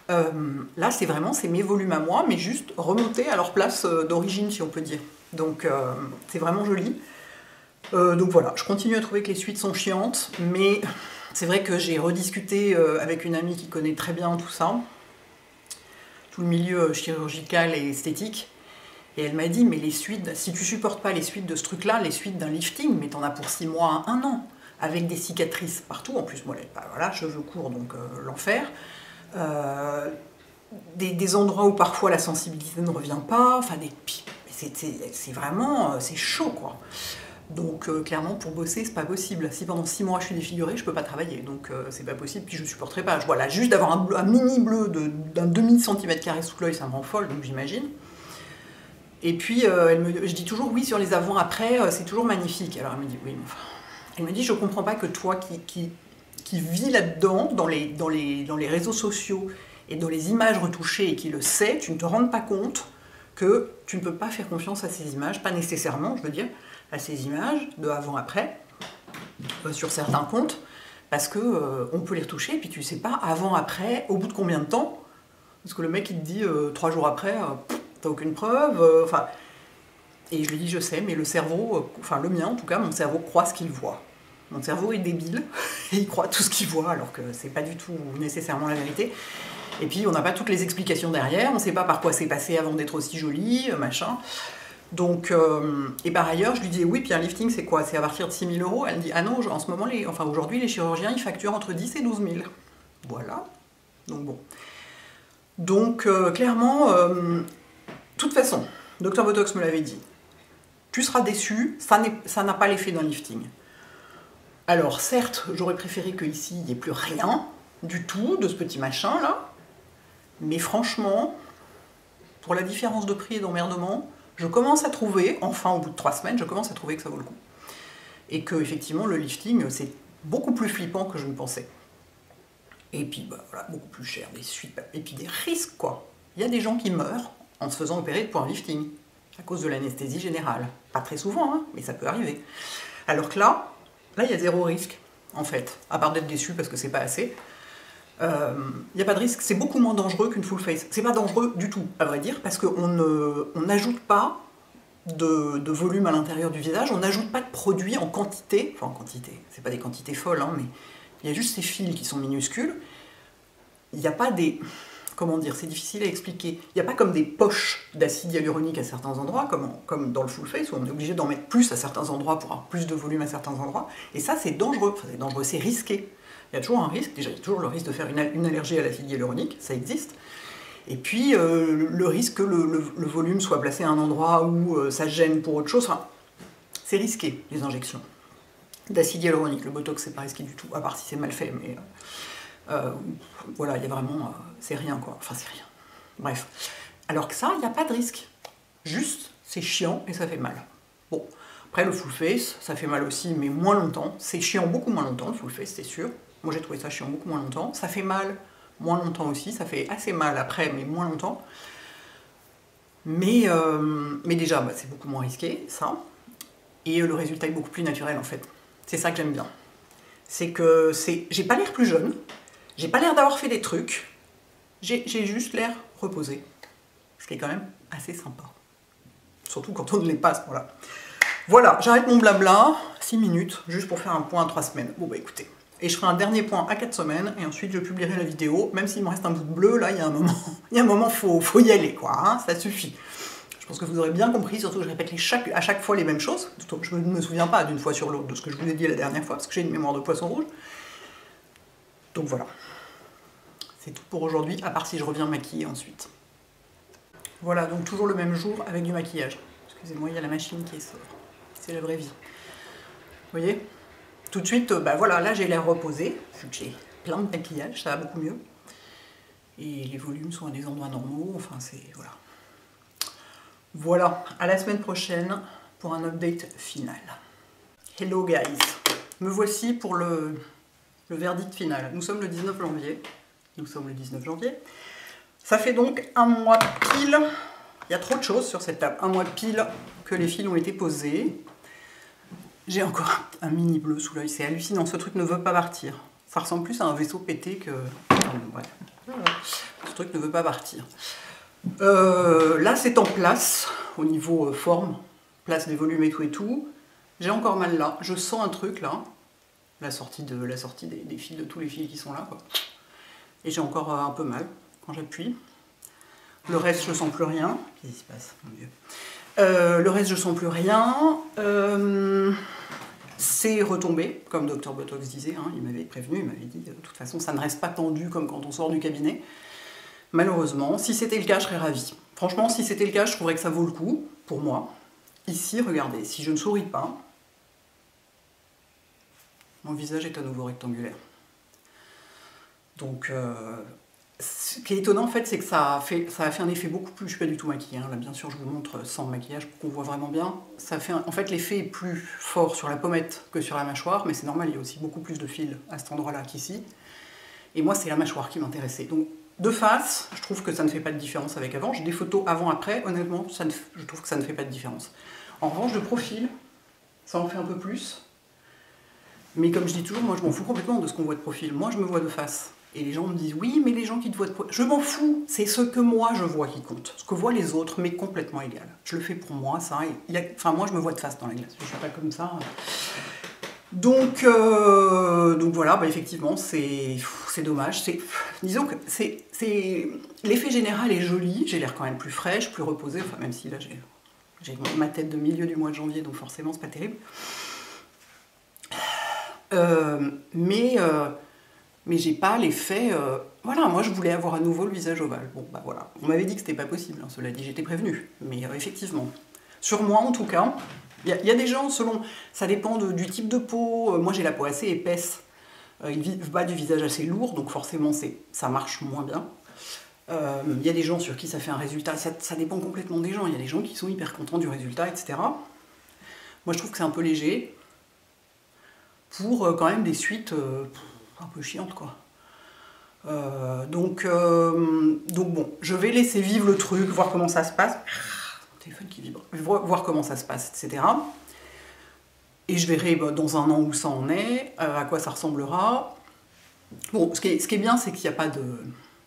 Là, c'est mes volumes à moi, mais juste remontés à leur place d'origine, si on peut dire. Donc, c'est vraiment joli. Donc voilà, je continue à trouver que les suites sont chiantes, mais c'est vrai que j'ai rediscuté avec une amie qui connaît très bien tout ça, tout le milieu chirurgical et esthétique. Et elle m'a dit, mais les suites, si tu supportes pas les suites de ce truc-là, les suites d'un lifting, mais t'en as pour 6 mois à 1 an, avec des cicatrices partout, en plus, moi, voilà, cheveux courts, donc l'enfer. Des endroits où parfois la sensibilité ne revient pas, enfin, c'est vraiment, c'est chaud, quoi. Donc clairement, pour bosser, c'est pas possible. Si pendant 6 mois je suis défigurée, je peux pas travailler, donc c'est pas possible, puis je supporterai pas. Voilà, juste d'avoir un mini bleu d'un demi-centimètre carré sous l'œil, ça me rend folle, donc j'imagine. Et puis, je dis toujours oui sur les avant-après, c'est toujours magnifique. Alors elle me dit oui, mais enfin... Elle me dit, je comprends pas que toi qui vis là-dedans, dans les réseaux sociaux et dans les images retouchées et qui le sais, tu ne te rends pas compte que tu ne peux pas faire confiance à ces images, pas nécessairement, je veux dire, à ces images de avant-après, sur certains comptes, parce que on peut les retoucher, et puis tu sais pas avant-après, au bout de combien de temps, parce que le mec il te dit 3 jours après... t'as aucune preuve, enfin... Et je lui dis, je sais, mais le cerveau, enfin le mien en tout cas, mon cerveau croit ce qu'il voit. Mon cerveau est débile, et il croit tout ce qu'il voit, alors que c'est pas du tout nécessairement la vérité. Et puis on n'a pas toutes les explications derrière, on sait pas par quoi c'est passé avant d'être aussi joli, machin. Donc, et par ailleurs, je lui dis, oui, puis un lifting c'est quoi? C'est à partir de 6 000 €. Elle me dit, ah non, en ce moment, aujourd'hui, les chirurgiens, ils facturent entre 10 et 12 000. Voilà. Donc bon. Donc, clairement... de toute façon, Dr Botox me l'avait dit, tu seras déçu, ça n'a pas l'effet d'un lifting. Alors certes, j'aurais préféré qu'ici, il n'y ait plus rien du tout de ce petit machin là, mais franchement, pour la différence de prix et d'emmerdement, je commence à trouver, enfin au bout de 3 semaines, je commence à trouver que ça vaut le coup. Et que effectivement, le lifting, c'est beaucoup plus flippant que je ne pensais. Et puis, bah, voilà, beaucoup plus cher, des suites, et puis des risques quoi. Il y a des gens qui meurent en se faisant opérer pour un lifting, à cause de l'anesthésie générale. Pas très souvent, hein, mais ça peut arriver. Alors que là, il y a 0 risque, en fait, à part d'être déçu parce que c'est pas assez. Il n'y a pas de risque, c'est beaucoup moins dangereux qu'une full face. C'est pas dangereux du tout, à vrai dire, parce qu'on n'ajoute pas de volume à l'intérieur du visage, on n'ajoute pas de produits en quantité, enfin en quantité, c'est pas des quantités folles, hein, mais il y a juste ces fils qui sont minuscules. Il n'y a pas des... Comment dire, c'est difficile à expliquer. Il n'y a pas comme des poches d'acide hyaluronique à certains endroits, comme dans le full face, où on est obligé d'en mettre plus à certains endroits pour avoir plus de volume à certains endroits. Et ça, c'est dangereux. Enfin, c'est dangereux, c'est risqué. Il y a toujours un risque. Déjà, il y a toujours le risque de faire une allergie à l'acide hyaluronique, ça existe. Et puis, le risque que le volume soit placé à un endroit où ça gêne pour autre chose. Enfin, c'est risqué, les injections d'acide hyaluronique. Le Botox, c'est pas risqué du tout, à part si c'est mal fait, mais... voilà, il y a vraiment... c'est rien, quoi. Enfin, c'est rien. Bref. Alors que ça, il n'y a pas de risque. Juste, c'est chiant et ça fait mal. Bon. Après, le full face, ça fait mal aussi, mais moins longtemps. C'est chiant beaucoup moins longtemps, le full face, c'est sûr. Moi, j'ai trouvé ça chiant beaucoup moins longtemps. Ça fait mal moins longtemps aussi. Ça fait assez mal après, mais moins longtemps. Mais déjà, bah, c'est beaucoup moins risqué, ça. Et le résultat est beaucoup plus naturel, en fait. C'est ça que j'aime bien. C'est que j'ai pas l'air plus jeune. J'ai pas l'air d'avoir fait des trucs, j'ai juste l'air reposé. Ce qui est quand même assez sympa. Surtout quand on ne l'est pas à ce moment-là. Voilà, j'arrête mon blabla, 6 minutes, juste pour faire un point à 3 semaines. Bon bah écoutez, Et je ferai un dernier point à 4 semaines, et ensuite je publierai la vidéo. Même s'il me reste un bout de bleu, là, il y a un moment, faut y aller, quoi, hein, ça suffit. Je pense que vous aurez bien compris, surtout que je répète à chaque fois les mêmes choses. Je ne me souviens pas d'une fois sur l'autre de ce que je vous ai dit la dernière fois, parce que j'ai une mémoire de poisson rouge. Donc voilà. C'est tout pour aujourd'hui, à part si je reviens maquiller ensuite. Voilà, donc toujours le même jour avec du maquillage. Excusez-moi, il y a la machine qui sort. C'est la vraie vie. Vous voyez? Tout de suite, bah voilà, là j'ai l'air reposé, vu que j'ai plein de maquillage, ça va beaucoup mieux. Et les volumes sont à des endroits normaux, enfin c'est... voilà. Voilà, à la semaine prochaine pour un update final. Hello guys, me voici pour le verdict final. Nous sommes le 19 janvier. Ça fait donc un mois pile. Il y a trop de choses sur cette table. Un mois pile que les fils ont été posés. J'ai encore un mini bleu sous l'œil. C'est hallucinant. Ce truc ne veut pas partir. Ça ressemble plus à un vaisseau pété que... Bref. Ce truc ne veut pas partir. Là, c'est en place, au niveau forme, place des volumes et tout. J'ai encore mal là. Je sens un truc là. La sortie des fils, de tous les fils qui sont là, quoi. Et j'ai encore un peu mal quand j'appuie. Le reste, je sens plus rien. Qu'est-ce qui se passe, mon Dieu? Le reste, je sens plus rien. C'est retombé, comme Dr Botox disait. Hein, il m'avait prévenu, il m'avait dit de toute façon, ça ne reste pas tendu comme quand on sort du cabinet. Malheureusement, si c'était le cas, je serais ravie. Franchement, si c'était le cas, je trouverais que ça vaut le coup, pour moi. Ici, regardez, si je ne souris pas, mon visage est à nouveau rectangulaire. Donc, ce qui est étonnant, en fait, c'est que ça a fait un effet beaucoup plus... Je ne suis pas du tout maquillée, hein. Là, bien sûr, je vous montre sans maquillage pour qu'on voit vraiment bien. Ça fait en fait, l'effet est plus fort sur la pommette que sur la mâchoire, mais c'est normal, il y a aussi beaucoup plus de fils à cet endroit-là qu'ici. Et moi, c'est la mâchoire qui m'intéressait. Donc, de face, je trouve que ça ne fait pas de différence avec avant. J'ai des photos avant-après, honnêtement, je trouve que ça ne fait pas de différence. En revanche, de profil, ça en fait un peu plus. Mais comme je dis toujours, moi je m'en fous complètement de ce qu'on voit de profil. Moi je me vois de face. Et les gens me disent, oui, mais les gens qui te voient de profil... Je m'en fous, c'est ce que moi je vois qui compte. Ce que voient les autres m'est complètement égal. Je le fais pour moi, ça. Enfin, moi je me vois de face dans la glace. Je ne suis pas comme ça. Donc voilà, bah, effectivement, c'est dommage. Disons que l'effet général est joli. J'ai l'air quand même plus fraîche, plus reposée. Enfin, même si là j'ai ma tête de milieu du mois de janvier, donc forcément c'est pas terrible. Mais j'ai pas l'effet... voilà, moi je voulais avoir à nouveau le visage ovale. Bon, bah voilà. On m'avait dit que c'était pas possible, hein, cela dit, j'étais prévenue. Mais effectivement, sur moi en tout cas, il y a des gens selon... Ça dépend du type de peau. Moi j'ai la peau assez épaisse. Il va du visage assez lourd, donc forcément ça marche moins bien. Il y a des gens sur qui ça fait un résultat. Ça dépend complètement des gens. Il y a des gens qui sont hyper contents du résultat, etc. Moi je trouve que c'est un peu léger. Pour quand même des suites un peu chiantes, quoi. Donc bon, je vais laisser vivre le truc, voir comment ça se passe. Mon téléphone qui vibre. Voir comment ça se passe, etc. Et je verrai dans un an où ça en est, à quoi ça ressemblera. Bon, ce qui est bien, c'est qu'il n'y a pas de...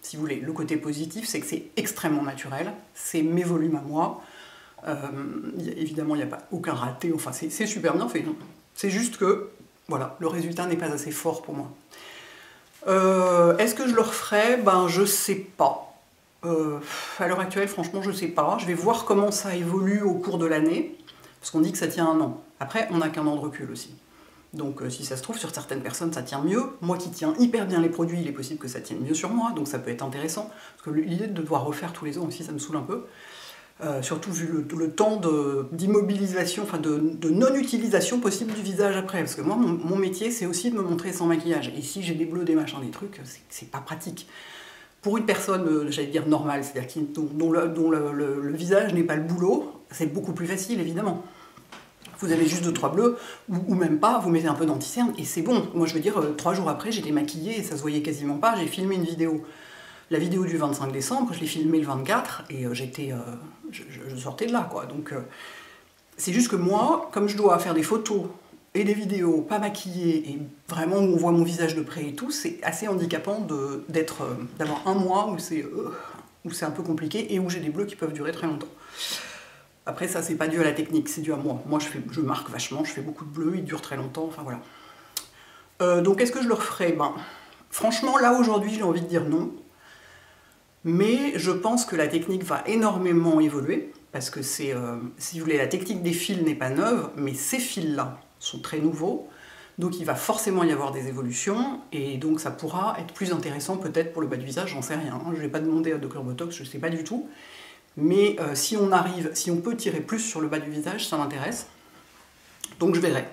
Si vous voulez, le côté positif, c'est que c'est extrêmement naturel. C'est mes volumes à moi. Évidemment, il n'y a pas aucun raté. Enfin, c'est super bien fait. C'est juste que... Voilà, le résultat n'est pas assez fort pour moi. Est-ce que je le referai? Ben, je sais pas. À l'heure actuelle, franchement, je sais pas. Je vais voir comment ça évolue au cours de l'année, parce qu'on dit que ça tient un an. Après, on n'a qu'un an de recul aussi. Donc, si ça se trouve, sur certaines personnes, ça tient mieux. Moi qui tiens hyper bien les produits, il est possible que ça tienne mieux sur moi, donc ça peut être intéressant. Parce que l'idée de devoir refaire tous les ans aussi, ça me saoule un peu. Surtout vu le temps d'immobilisation, enfin de non-utilisation possible du visage après. Parce que moi, mon métier, c'est aussi de me montrer sans maquillage. Et si j'ai des bleus, des machins, des trucs, c'est pas pratique. Pour une personne, j'allais dire normale, c'est-à-dire dont le visage n'est pas le boulot, c'est beaucoup plus facile, évidemment. Vous avez juste 2-3 bleus, ou même pas, vous mettez un peu d'anti-cerne, et c'est bon. Moi, je veux dire, 3 jours après, j'étais maquillée, et ça se voyait quasiment pas, j'ai filmé une vidéo. La vidéo du 25 décembre, je l'ai filmée le 24 et je sortais de là, quoi. Donc, c'est juste que moi, comme je dois faire des photos et des vidéos pas maquillées et vraiment où on voit mon visage de près et tout, c'est assez handicapant d'avoir un mois où c'est un peu compliqué et où j'ai des bleus qui peuvent durer très longtemps. Après, ça, c'est pas dû à la technique, c'est dû à moi. Moi, je marque vachement, je fais beaucoup de bleus, ils durent très longtemps, enfin voilà. Donc est-ce que je le referai? Ben, franchement, là aujourd'hui, j'ai envie de dire non. Mais je pense que la technique va énormément évoluer, parce que c'est, si vous voulez, la technique des fils n'est pas neuve, mais ces fils-là sont très nouveaux, donc il va forcément y avoir des évolutions, et donc ça pourra être plus intéressant peut-être pour le bas du visage, j'en sais rien, hein. Je ne vais pas demander à Dr Botox, je ne sais pas du tout, mais si on peut tirer plus sur le bas du visage, ça m'intéresse, donc je verrai.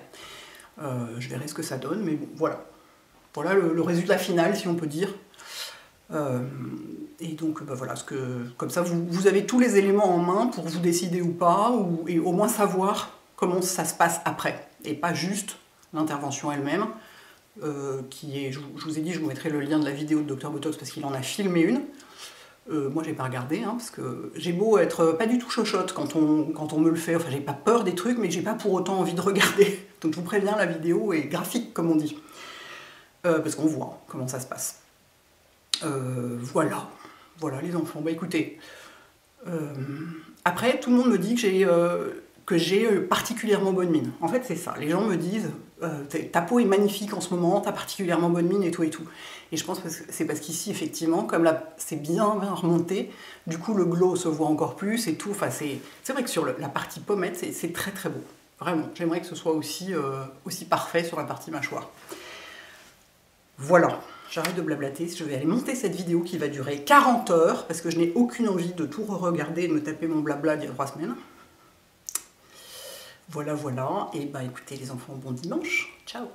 Je verrai ce que ça donne, mais bon, voilà. Voilà le résultat final, si on peut dire. Et donc bah voilà, comme ça vous avez tous les éléments en main pour vous décider ou pas, et au moins savoir comment ça se passe après, et pas juste l'intervention elle-même, qui est, je vous ai dit, je vous mettrai le lien de la vidéo de Dr Botox parce qu'il en a filmé une. Moi j'ai pas regardé, hein, parce que j'ai beau être pas du tout chochotte quand on me le fait, enfin j'ai pas peur des trucs, mais j'ai pas pour autant envie de regarder. Donc je vous préviens, la vidéo est graphique comme on dit, parce qu'on voit comment ça se passe. Voilà, voilà les enfants. Bah écoutez, après tout le monde me dit que j'ai particulièrement bonne mine. En fait c'est ça, les gens me disent ta peau est magnifique en ce moment, t'as particulièrement bonne mine et tout et tout. Et je pense que c'est parce qu'ici effectivement, comme là c'est bien remonté, du coup le glow se voit encore plus et tout. Enfin c'est vrai que sur la partie pommette c'est très très beau. Vraiment, j'aimerais que ce soit aussi parfait sur la partie mâchoire. Voilà. J'arrête de blablater, je vais aller monter cette vidéo qui va durer 40 heures, parce que je n'ai aucune envie de tout re-regarder et de me taper mon blabla d'il y a 3 semaines. Voilà, voilà, et bah écoutez les enfants, bon dimanche, ciao!